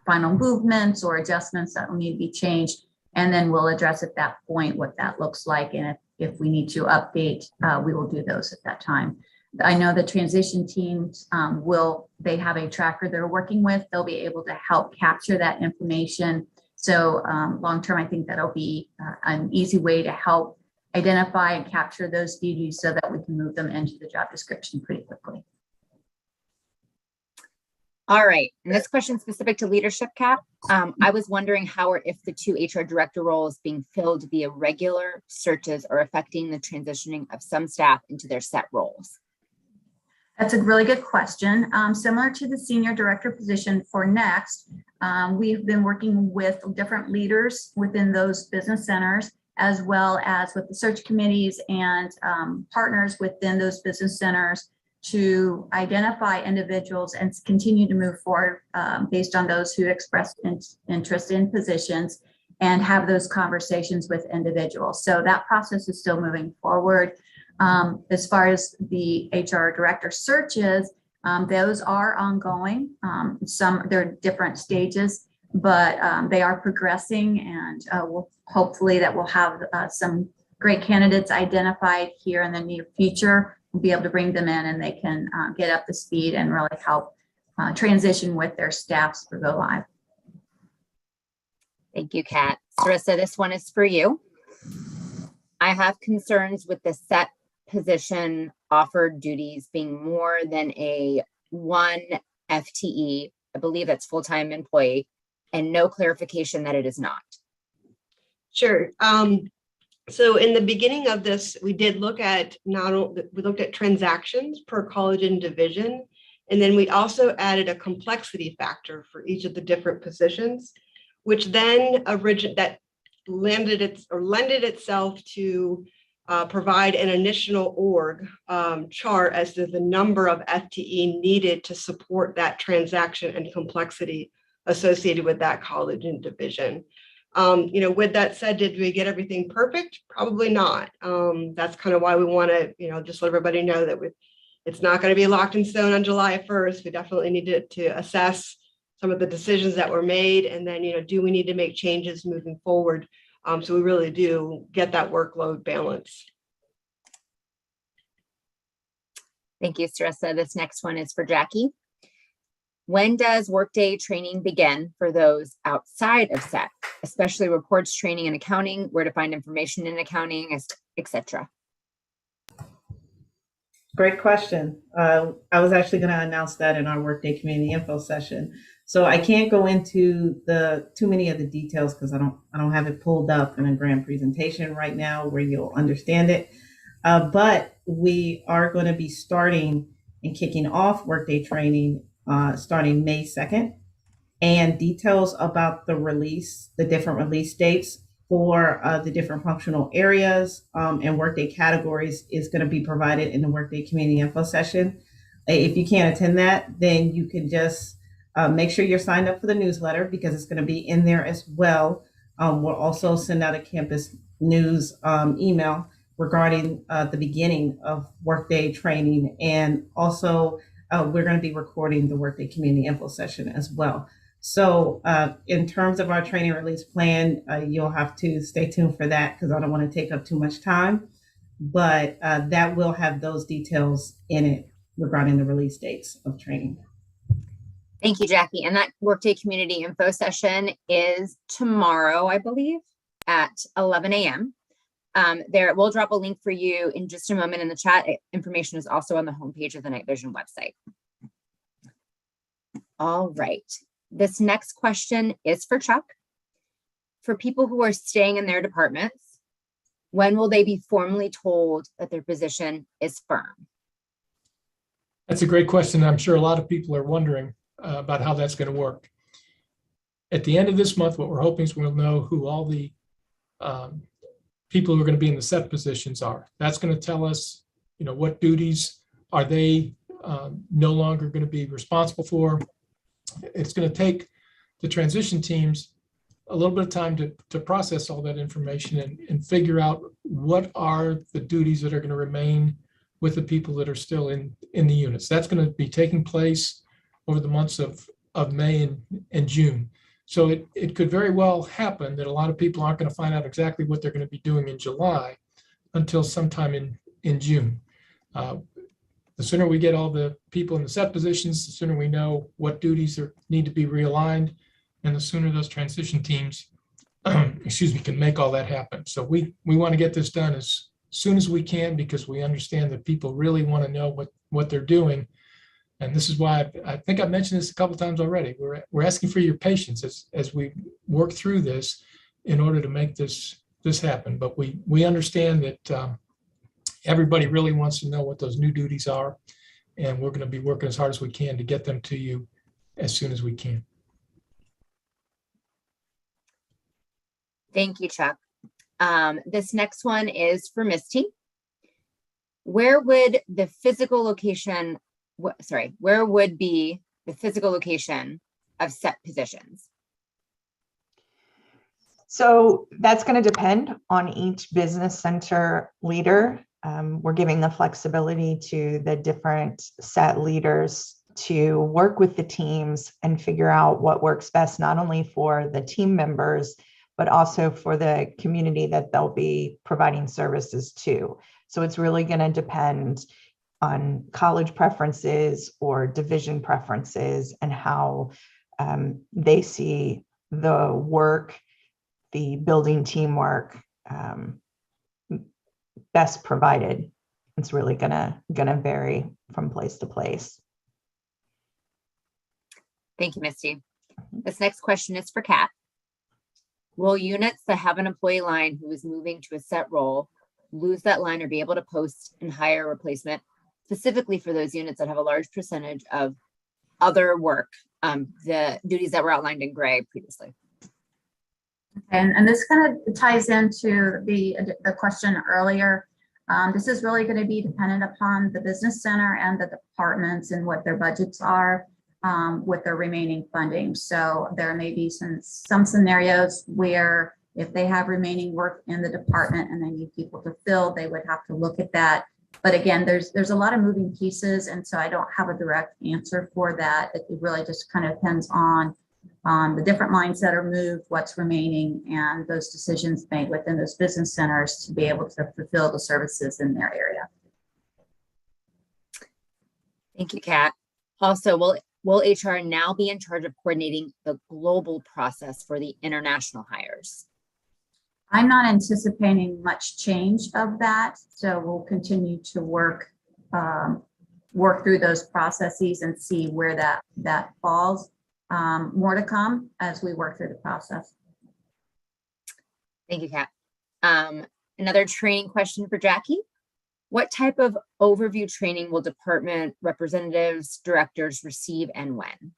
final movements or adjustments that will need to be changed. And then we'll address at that point what that looks like. And if we need to update, we will do those at that time. I know the transition teams they have a tracker they're working with. They'll be able to help capture that information. So long-term, I think that'll be an easy way to help identify and capture those duties so that we can move them into the job description pretty quickly. All right, and this question is specific to leadership, Kat. I was wondering how or if the 2 HR director roles being filled via regular searches are affecting the transitioning of some staff into their set roles. That's a really good question. Similar to the senior director position for Next, we've been working with different leaders within those business centers, as well as with the search committees and partners within those business centers to identify individuals and continue to move forward based on those who expressed interest in positions and have those conversations with individuals. So that process is still moving forward. As far as the HR director searches, those are ongoing. They're different stages, but they are progressing, and hopefully that we'll have some great candidates identified here in the near future. We'll be able to bring them in and they can get up to speed and really help transition with their staffs for go live. Thank you, Kat. Sarissa, this one is for you. I have concerns with the set position offered duties being more than a 1 FTE, I believe that's full-time employee, and no clarification that it is not. Sure. So in the beginning of this, we did look at we looked at transactions per college and division, and then we also added a complexity factor for each of the different positions, which then lended itself to provide an initial org chart as to the number of FTE needed to support that transaction and complexity associated with that college and division. With that said, did we get everything perfect? Probably not. That's kind of why we want to, just let everybody know that it's not going to be locked in stone on July 1st. We definitely needed to assess some of the decisions that were made, and then, do we need to make changes moving forward? So we really do get that workload balance. Thank you, Sarissa. This next one is for Jackie. When does Workday training begin for those outside of SET, especially reports training in accounting, where to find information in accounting, etc.? Great question. I was actually going to announce that in our Workday community info session. So I can't go into too many of the details because I don't have it pulled up in a grand presentation right now where you'll understand it. But we are going to be starting and kicking off Workday training starting May 2nd, and details about the different release dates for the different functional areas and Workday categories is going to be provided in the Workday community info session. If you can't attend that, then you can just make sure you're signed up for the newsletter because it's going to be in there as well. We'll also send out a campus news email regarding the beginning of Workday training, and also we're going to be recording the Workday community info session as well. So in terms of our training release plan, you'll have to stay tuned for that because I don't want to take up too much time, but that will have those details in it regarding the release dates of training. Thank you, Jackie. And that Workday community info session is tomorrow, I believe, at 11 a.m. We'll drop a link for you in just a moment in the chat. Information is also on the homepage of the Night Vision website. All right. This next question is for Chuck. For people who are staying in their departments, when will they be formally told that their position is firm? That's a great question. I'm sure a lot of people are wondering about how that's going to work. At the end of this month, what we're hoping is we'll know who all the people who are going to be in the set positions are. That's going to tell us, what duties are they no longer going to be responsible for. It's going to take the transition teams a little bit of time to process all that information and figure out what are the duties that are going to remain with the people that are still in the units. That's going to be taking place over the months of May and June. So it could very well happen that a lot of people aren't going to find out exactly what they're going to be doing in July until sometime in June. The sooner we get all the people in the set positions, the sooner we know what duties need to be realigned, and the sooner those transition teams, can make all that happen. So we want to get this done as soon as we can because we understand that people really want to know what they're doing And this is why I think I've mentioned this a couple of times already. We're asking for your patience as we work through this in order to make this happen. But we understand that everybody really wants to know what those new duties are, and we're going to be working as hard as we can to get them to you as soon as we can. Thank you, Chuck. This next one is for Misty. Where would the physical location, where would be the physical location of set positions? So that's going to depend on each business center leader. We're giving the flexibility to the different set leaders to work with the teams and figure out what works best, not only for the team members, but also for the community that they'll be providing services to. So it's really going to depend on college preferences or division preferences and how they see the work, the building teamwork best provided. It's really gonna vary from place to place. Thank you, Misty. This next question is for Kat. Will units that have an employee line who is moving to a set role lose that line or be able to post and hire a replacement, specifically for those units that have a large percentage of other work, the duties that were outlined in gray previously? And this kind of ties into the question earlier. This is really going to be dependent upon the business center and the departments and what their budgets are with their remaining funding. So there may be some scenarios where if they have remaining work in the department and they need people to fill, they would have to look at that. But again, there's a lot of moving pieces, and so I don't have a direct answer for that. It really just kind of depends on the different lines that are moved, what's remaining, and those decisions made within those business centers to be able to fulfill the services in their area. Thank you, Kat. Also, will HR now be in charge of coordinating the global process for the international hires? I'm not anticipating much change of that, so we'll continue to work through those processes and see where that falls. More to come as we work through the process. Thank you, Kat. Another training question for Jackie. What type of overview training will department representatives, directors receive and when?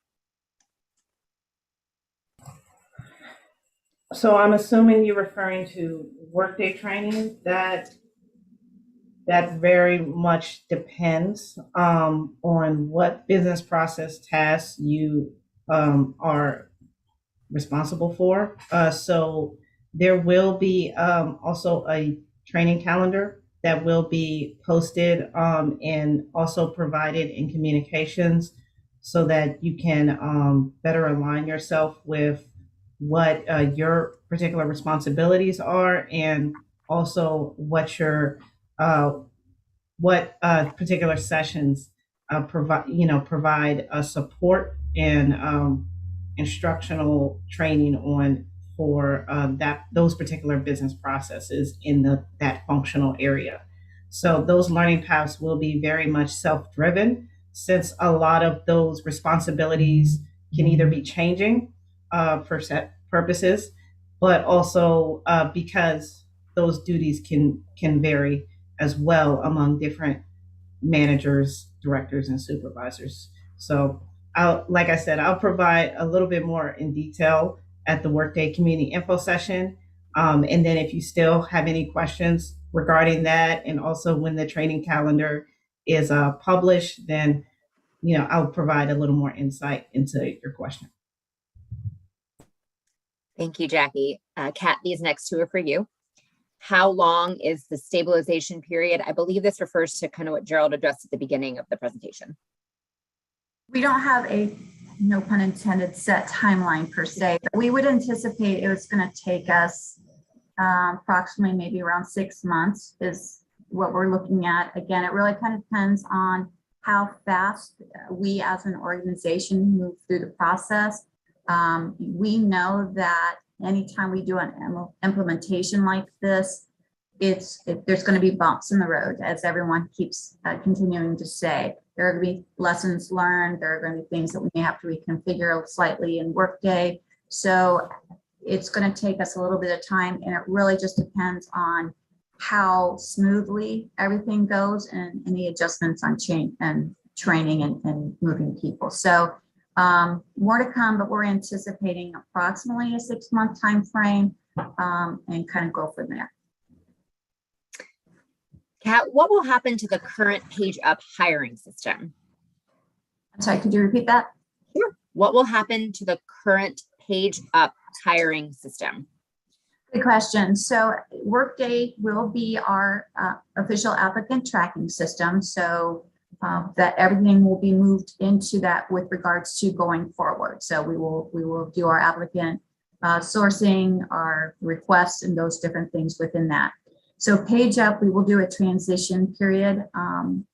So I'm assuming you're referring to Workday training. That very much depends on what business process tasks you are responsible for. So there will be also a training calendar that will be posted and also provided in communications so that you can better align yourself with what your particular responsibilities are, and also what your particular sessions provide support and instructional training on for those particular business processes in that functional area. So those learning paths will be very much self-driven, since a lot of those responsibilities can either be changing for set purposes, but also because those duties can vary as well among different managers, directors, and supervisors. So like I said, I'll provide a little bit more in detail at the Workday Community Info session. And then if you still have any questions regarding that, and also when the training calendar is published, then I'll provide a little more insight into your question. Thank you, Jackie. Kat, these next two are for you. How long is the stabilization period? I believe this refers to kind of what Gerald addressed at the beginning of the presentation. We don't have a, no pun intended, set timeline per se, but we would anticipate it was going to take us approximately maybe around 6 months is what we're looking at. Again, it really kind of depends on how fast we as an organization move through the process. We know that anytime we do an implementation like this, there's going to be bumps in the road, as everyone keeps continuing to say. There are going to be lessons learned. There are going to be things that we may have to reconfigure slightly in Workday. So it's going to take us a little bit of time, and it really just depends on how smoothly everything goes and the adjustments on change and training and moving people. So more to come, but we're anticipating approximately a 6-month time frame and kind of go from there. Kat, what will happen to the current Page Up hiring system? I'm sorry, could you repeat that? Sure. What will happen to the current Page Up hiring system? Good question. So Workday will be our official applicant tracking system. So that everything will be moved into that with regards to going forward. So we will do our applicant sourcing, our requests, and those different things within that. So Page Up, we will do a transition period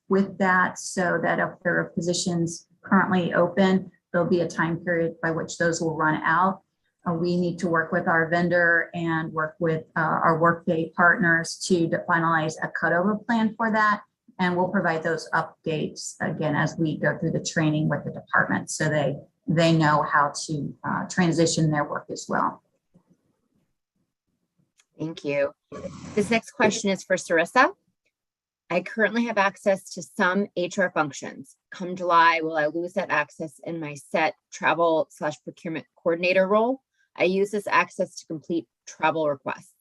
with that, so that if there are positions currently open, there'll be a time period by which those will run out. We need to work with our vendor and work with our Workday partners to finalize a cutover plan for that. And we'll provide those updates again as we go through the training with the department, so they know how to transition their work as well. Thank you. This next question is for Sarissa. I currently have access to some HR functions. Come July, will I lose that access in my set travel/procurement coordinator role? I use this access to complete travel requests.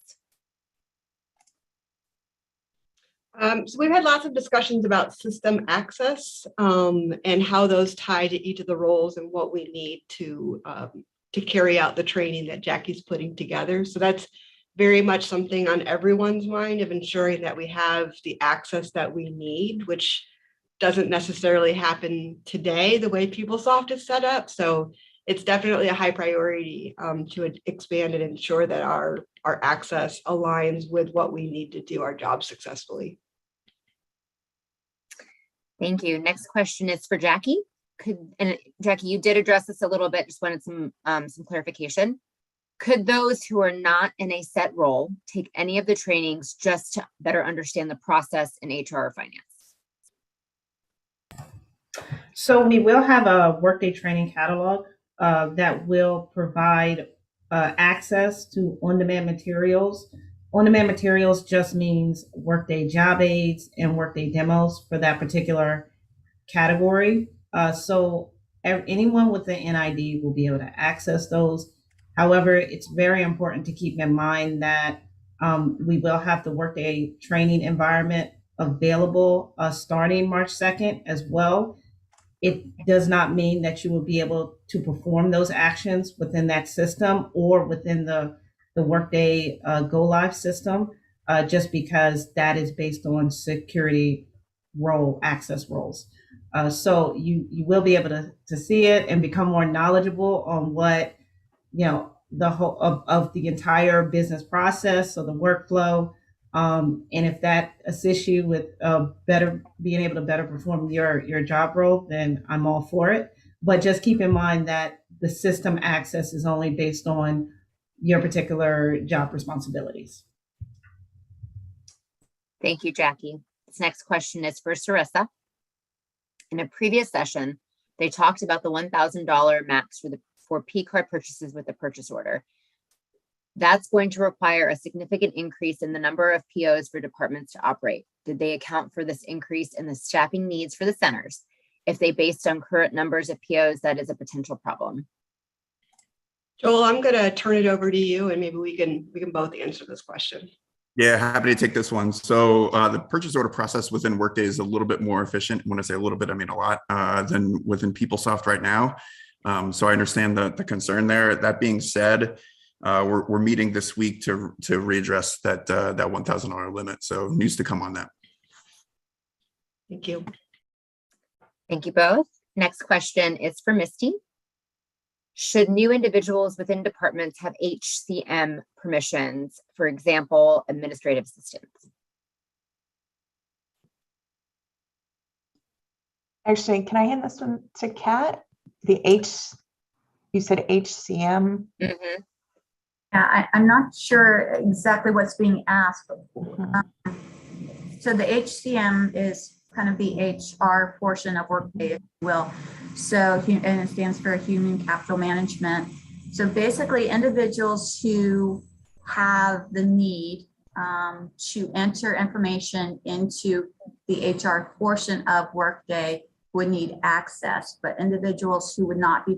So we've had lots of discussions about system access and how those tie to each of the roles and what we need to carry out the training that Jackie's putting together. So that's very much something on everyone's mind, of ensuring that we have the access that we need, which doesn't necessarily happen today the way PeopleSoft is set up. So it's definitely a high priority to expand and ensure that our access aligns with what we need to do our job successfully. Thank you. Next question is for Jackie. And Jackie, you did address this a little bit, just wanted some clarification. Could those who are not in a set role take any of the trainings just to better understand the process in HR or finance? So we will have a Workday training catalog that will provide access to on-demand materials. On-demand materials just means Workday job aids and Workday demos for that particular category. So anyone with the NID will be able to access those. However, it's very important to keep in mind that we will have the Workday training environment available starting March 2nd as well. It does not mean that you will be able to perform those actions within that system or within the Workday Go Live system, just because that is based on security role access roles. So you will be able to see it and become more knowledgeable on what, the whole of the entire business process, so the workflow. And if that assists you with being able to better perform your job role, then I'm all for it. But just keep in mind that the system access is only based on your particular job responsibilities. Thank you, Jackie. This next question is for Sarissa. In a previous session, they talked about the $1,000 max for P-card purchases with a purchase order. That's going to require a significant increase in the number of POs for departments to operate. Did they account for this increase in the staffing needs for the centers? If they based on current numbers of POs, that is a potential problem. Joel, I'm going to turn it over to you, and maybe we can both answer this question. Yeah, happy to take this one. So the purchase order process within Workday is a little bit more efficient. When I say a little bit, I mean a lot than within PeopleSoft right now. So I understand the concern there. That being said, we're meeting this week to readdress that $1,000 limit. So news to come on that. Thank you. Thank you both. Next question is for Misty. Should new individuals within departments have HCM permissions, for example, administrative assistants? Actually, can I hand this one to Kat? You said HCM. Mm-hmm. Yeah, I'm not sure exactly what's being asked. So the HCM is kind of the HR portion of Workday, if you will. So, and it stands for Human Capital Management. So basically individuals who have the need to enter information into the HR portion of Workday would need access, but individuals who would not be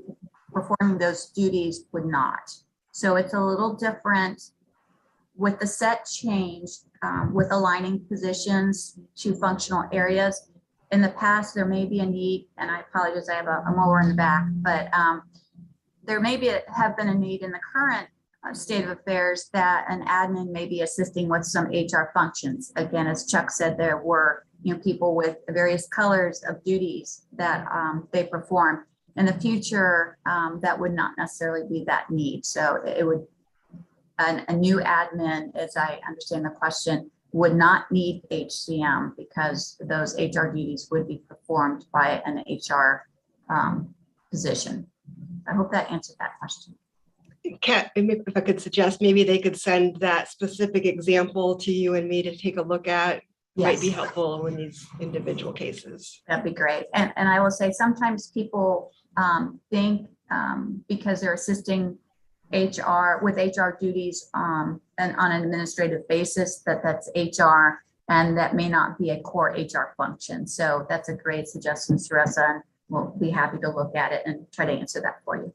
performing those duties would not. So it's a little different with the set change, with aligning positions to functional areas. In the past, there may be a need, and I apologize, I have a mower in the back, but there may have been a need in the current state of affairs that an admin may be assisting with some HR functions. Again, as Chuck said, there were people with various colors of duties that they perform. In the future, that would not necessarily be that need. So it would, a new admin, as I understand the question, would not need HCM because those HR duties would be performed by an HR position. I hope that answered that question. Kat, if I could suggest, maybe they could send that specific example to you and me to take a look at. Might be Yes. helpful in these individual cases. That'd be great. And I will say sometimes people think because they're assisting HR with HR duties and on an administrative basis that's HR, and that may not be a core HR function. So that's a great suggestion, Sarasa, and we'll be happy to look at it and try to answer that for you.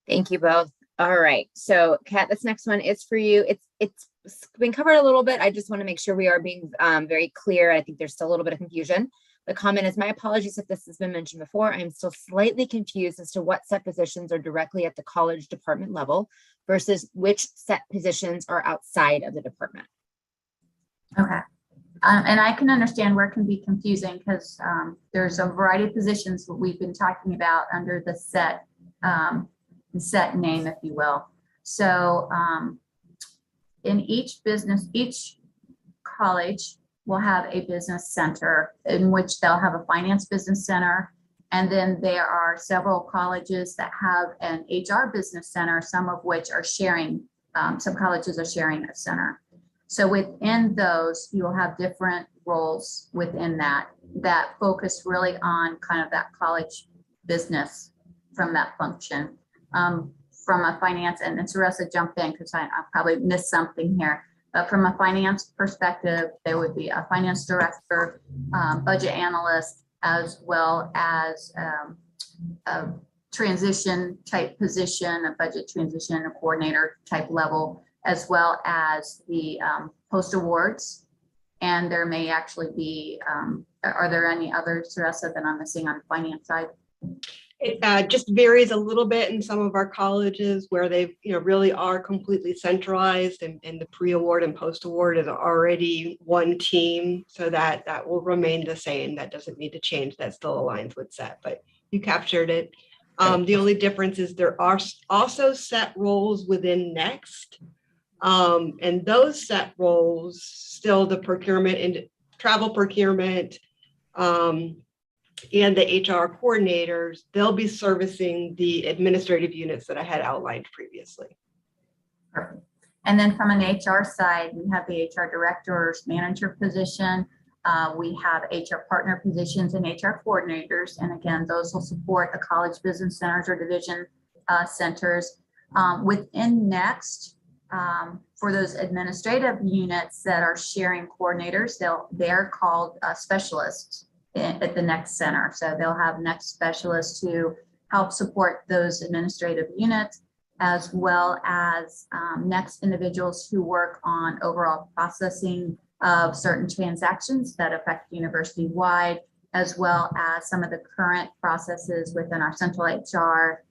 Thank you both. All right. So Kat, this next one is for you. It's been covered a little bit. I just want to make sure we are being very clear. I think there's still a little bit of confusion. The comment is, my apologies if this has been mentioned before. I'm still slightly confused as to what set positions are directly at the college department level versus which set positions are outside of the department. Okay. And I can understand where it can be confusing because there's a variety of positions that we've been talking about under the set name, if you will. So in each business, each college will have a business center in which they'll have a finance business center. And then there are several colleges that have an HR business center, some of which are sharing, some colleges are sharing a center. So within those, you'll have different roles within that focus really on kind of that college business from that function. From a finance, and Sarasa jump in because I probably missed something here. But from a finance perspective, there would be a finance director, budget analyst, as well as a transition type position, a budget transition, a coordinator type level, as well as the post awards. And there may actually be, are there any others, Sarasa, that I'm missing on the finance side? It just varies a little bit in some of our colleges where they really are completely centralized, and the pre-award and post-award is already one team, so that will remain the same. That doesn't need to change. That still aligns with SET, but you captured it. The only difference is there are also set roles within Next, and those set roles still the procurement and travel procurement, and the HR coordinators, they'll be servicing the administrative units that I had outlined previously. Perfect. And then from an HR side, we have the HR director's manager position. We have HR partner positions and HR coordinators. And again, those will support the college business centers or division centers. Within Next, for those administrative units that are sharing coordinators, they're called specialists at the Next Center. So they'll have Next specialists who help support those administrative units, as well as Next individuals who work on overall processing of certain transactions that affect university-wide, as well as some of the current processes within our central HR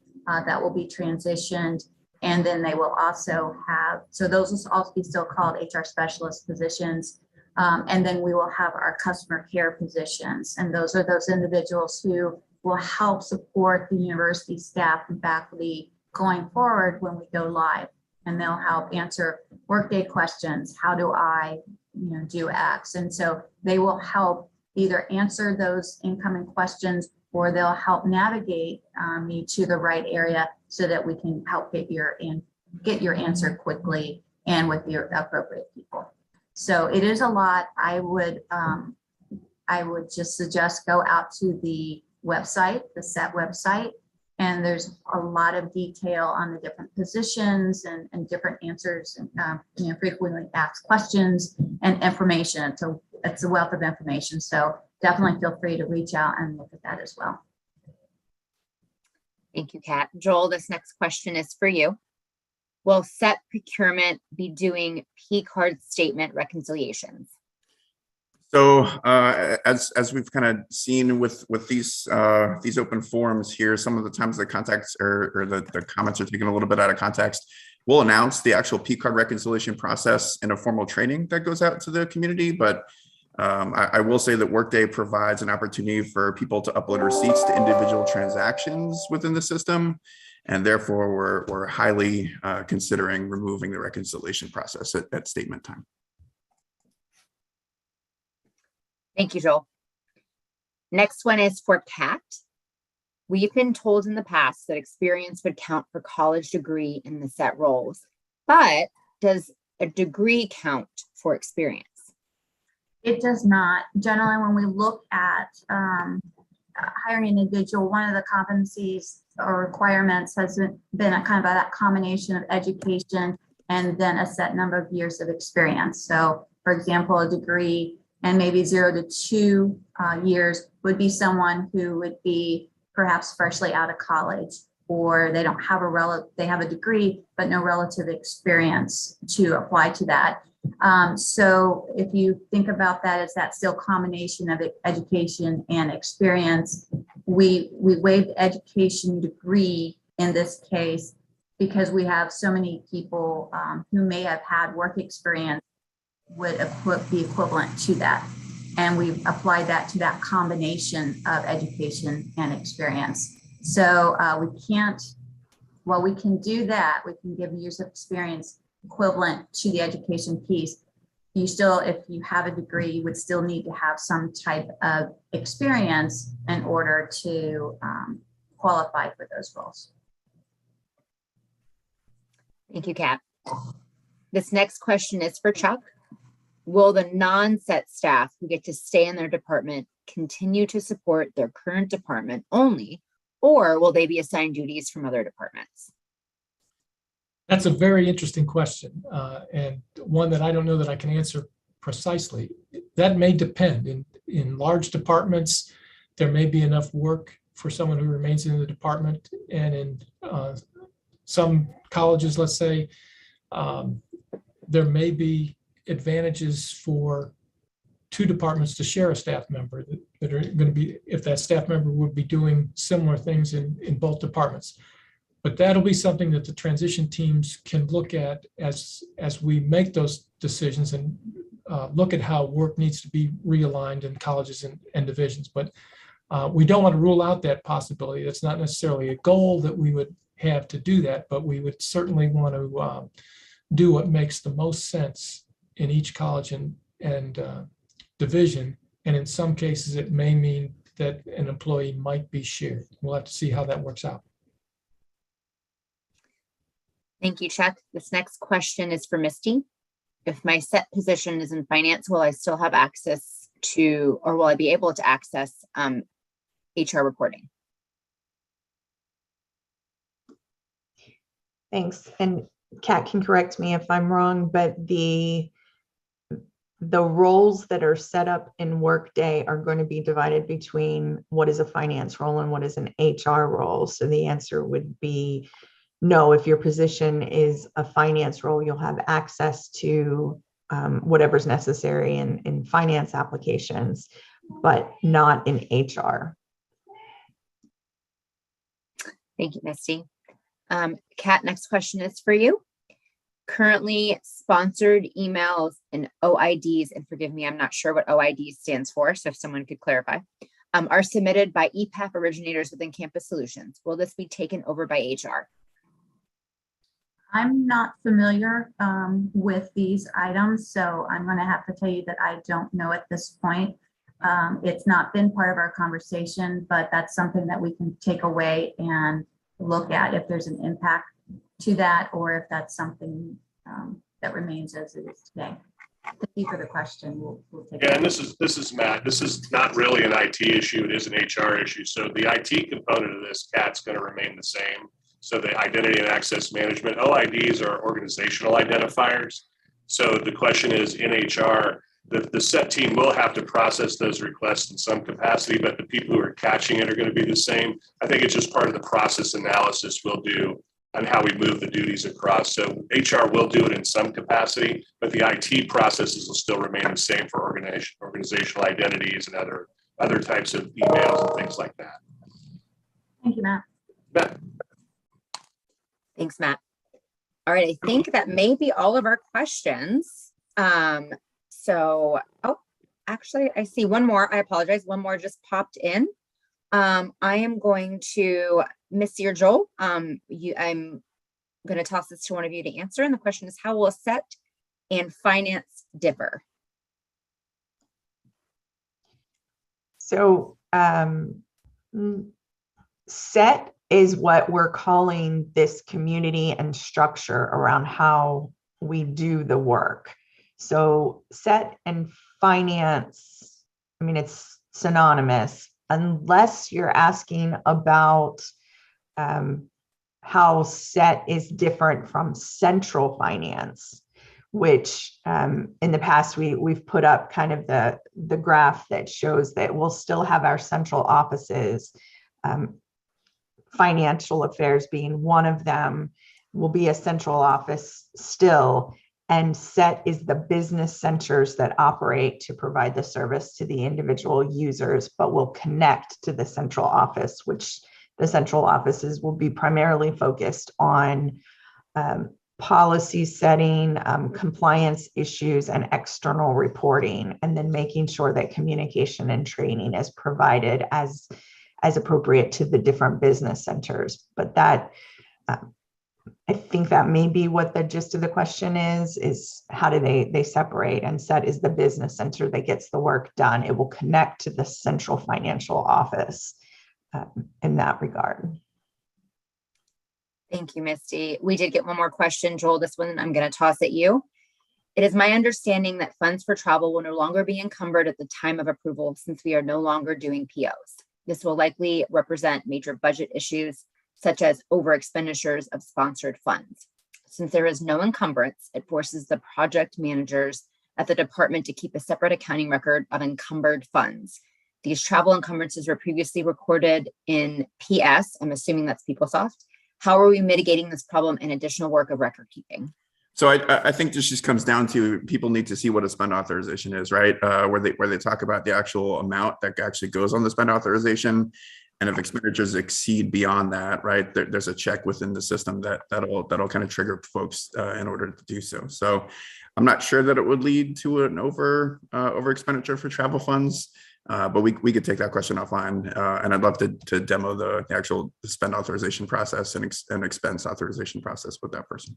that will be transitioned. And then they will also have, so those will also be still called HR specialist positions. And then we will have our customer care positions. And those are those individuals who will help support the university staff and faculty going forward when we go live. And they'll help answer Workday questions. How do I do X? And so they will help either answer those incoming questions, or they'll help navigate me to the right area so that we can help get your answer quickly and with your appropriate people. So it is a lot. I would just suggest go out to the website, the SET website, and there's a lot of detail on the different positions and different answers and frequently asked questions and information. So it's a wealth of information. So definitely feel free to reach out and look at that as well. Thank you, Kat. Joel, this next question is for you. Will SET procurement be doing P-card statement reconciliations? So as we've kind of seen with these open forums here, some of the times the context or the comments are taken a little bit out of context. We'll announce the actual P-card reconciliation process in a formal training that goes out to the community, but I will say that Workday provides an opportunity for people to upload receipts to individual transactions within the system, and therefore we're highly considering removing the reconciliation process at statement time. Thank you, Joel. Next one is for Kat. We've been told in the past that experience would count for college degree in the SET roles, but does a degree count for experience? It does not. Generally, when we look at hiring an individual, one of the competencies or requirements has been a kind of that combination of education and then a set number of years of experience. So, for example, a degree and maybe 0 to 2 years would be someone who would be perhaps freshly out of college, or they don't have they have a degree, but no relative experience to apply to that. So if you think about that as that still combination of education and experience, we waived education degree in this case because we have so many people who may have had work experience would be equivalent to that. And we've applied that to that combination of education and experience. So we can do that. We can give years of experience equivalent to the education piece. You still, if you have a degree, you would still need to have some type of experience in order to qualify for those roles. Thank you, Kat. This next question is for Chuck. Will the non-SET staff who get to stay in their department continue to support their current department only, or will they be assigned duties from other departments? That's a very interesting question, and one that I don't know that I can answer precisely. That may depend. In large departments, there may be enough work for someone who remains in the department, and in some colleges, let's say, there may be advantages for 2 departments to share a staff member that are going to be, if that staff member would be doing similar things in both departments. But that'll be something that the transition teams can look at as we make those decisions and look at how work needs to be realigned in colleges and divisions. But we don't want to rule out that possibility. That's not necessarily a goal that we would have to do that, but we would certainly want to do what makes the most sense in each college and division. And in some cases, it may mean that an employee might be shared. We'll have to see how that works out. Thank you, Chuck. This next question is for Misty. If my SET position is in finance, will I still have access to, or will I be able to access HR reporting? Thanks. And Kat can correct me if I'm wrong, but the roles that are set up in Workday are going to be divided between what is a finance role and what is an HR role. So the answer would be no. If your position is a finance role, you'll have access to whatever's necessary in finance applications, but not in HR. Thank you, Misty. Kat, next question is for you. Currently, sponsored emails and OIDs, and forgive me, I'm not sure what OID stands for, so if someone could clarify, are submitted by EPAP originators within Campus Solutions. Will this be taken over by HR? I'm not familiar with these items, so I'm going to have to tell you that I don't know at this point. It's not been part of our conversation, but that's something that we can take away and look at if there's an impact to that, or if that's something that remains as it is today. Thank you for the question. We'll take Yeah, it. and this is Matt. This is not really an IT issue. It is an HR issue. So the IT component of this, Kat's going to remain the same. So the identity and access management, OIDs are organizational identifiers. So the question is, in HR, the SET team will have to process those requests in some capacity, but the people who are catching it are going to be the same. I think it's just part of the process analysis we'll do on how we move the duties across. So HR will do it in some capacity, but the IT processes will still remain the same for organizational identities and other types of emails and things like that. Thank you, Matt. Matt. Thanks, Matt. All right, I think that may be all of our questions. Actually, I see one more. I apologize. One more just popped in. I am going to, Missy or Joel, I'm going to toss this to one of you to answer. And the question is, how will SET and finance differ? So SET is what we're calling this community and structure around how we do the work. So SET and finance, I mean, it's synonymous, unless you're asking about how SET is different from central finance, which in the past we've put up kind of the graph that shows that we'll still have our central offices, financial affairs being one of them, will be a central office still. And SET is the business centers that operate to provide the service to the individual users, but will connect to the central office, which the central offices will be primarily focused on policy setting, compliance issues, and external reporting, and then making sure that communication and training is provided as appropriate to the different business centers. But that, I think that may be what the gist of the question is how do they separate? And SET is the business center that gets the work done. It will connect to the central financial office in that regard. Thank you, Misty. We did get one more question, Joel. This one I'm going to toss at you. It is my understanding that funds for travel will no longer be encumbered at the time of approval since we are no longer doing POs. This will likely represent major budget issues such as over expenditures of sponsored funds. Since there is no encumbrance, it forces the project managers at the department to keep a separate accounting record of encumbered funds. These travel encumbrances were previously recorded in PS. I'm assuming that's PeopleSoft. How are we mitigating this problem and additional work of record keeping? So I think this just comes down to people need to see what a spend authorization is, right? Where they talk about the actual amount that actually goes on the spend authorization. And if expenditures exceed beyond that, right, there's a check within the system that'll kind of trigger folks in order to do so. So I'm not sure that it would lead to an over expenditure for travel funds, but we could take that question offline. And I'd love to demo the actual spend authorization process and expense authorization process with that person.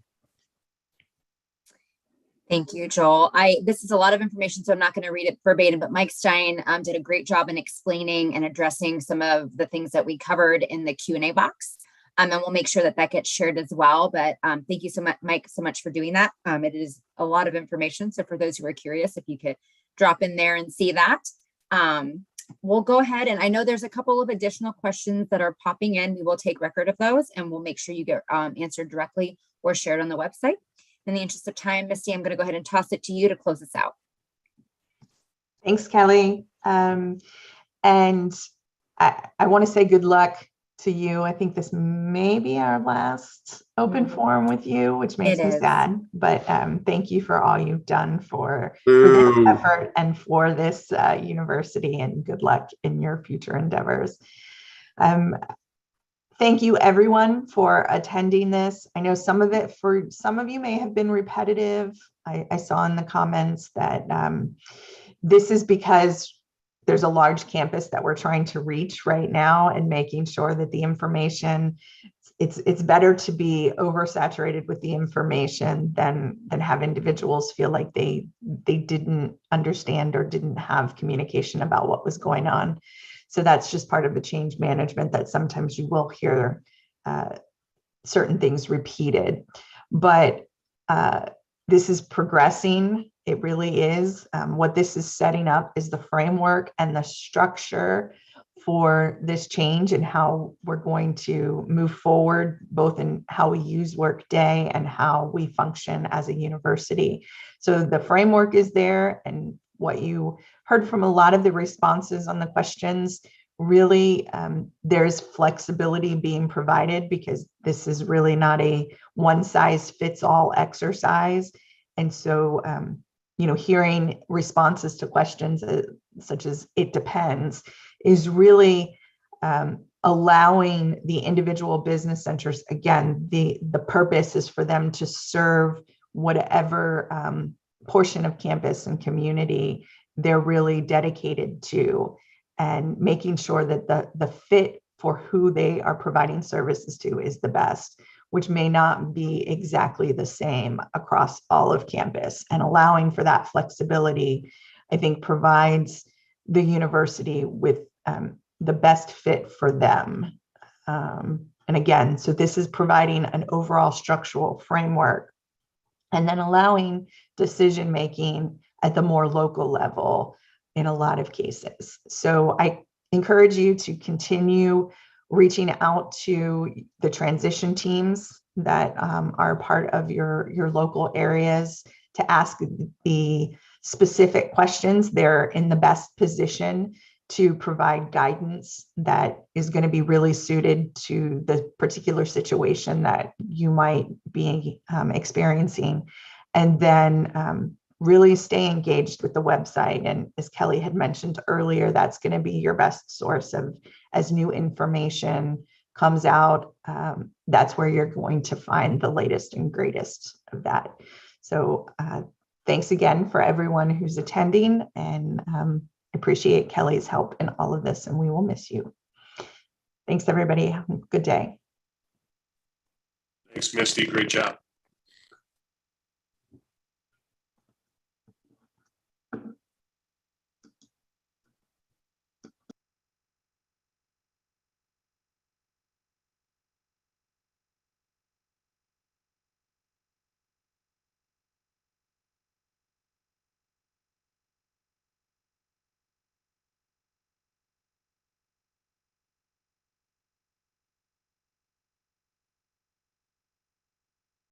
Thank you, Joel. This is a lot of information, so I'm not going to read it verbatim, but Mike Stein did a great job in explaining and addressing some of the things that we covered in the Q&A box. And we'll make sure that gets shared as well. But thank you so much, Mike, so much for doing that. It is a lot of information. So for those who are curious, if you could drop in there and see that. We'll go ahead, and I know there's a couple of additional questions that are popping in. We will take record of those, and we'll make sure you get answered directly or shared on the website. In the interest of time, Misty, I'm going to go ahead and toss it to you to close us out. Thanks, Kelly. And I want to say good luck to you. I think this may be our last open forum with you, which makes me sad. But thank you for all you've done for this effort and for this university, and good luck in your future endeavors. Thank you, everyone, for attending this. I know some of it for some of you may have been repetitive. I saw in the comments that this is because there's a large campus that we're trying to reach right now, and making sure that the information, it's better to be oversaturated with the information than have individuals feel like they didn't understand or didn't have communication about what was going on. So that's just part of the change management, that sometimes you will hear certain things repeated. But This is progressing. It really is. What this is setting up is the framework and the structure for this change and how we're going to move forward, both in how we use Workday and how we function as a university. So the framework is there, and what you heard from a lot of the responses on the questions, really there's flexibility being provided, because this is really not a one size fits all exercise. And so, hearing responses to questions such as "it depends" is really allowing the individual business centers, again, the purpose is for them to serve whatever portion of campus and community they're really dedicated to, and making sure that the fit for who they are providing services to is the best, which may not be exactly the same across all of campus. And allowing for that flexibility, I think, provides the university with the best fit for them. And again, so this is providing an overall structural framework, and then allowing decision-making at the more local level in a lot of cases. So I encourage you to continue reaching out to the transition teams that are part of your local areas to ask the specific questions. They're in the best position to provide guidance that is going to be really suited to the particular situation that you might be experiencing. And then really stay engaged with the website. And as Kelly had mentioned earlier, that's going to be your best source of, as new information comes out, that's where you're going to find the latest and greatest of that. So thanks again for everyone who's attending, and appreciate Kelly's help in all of this, and we will miss you. Thanks, everybody. Have a good day. Thanks, Misty. Great job.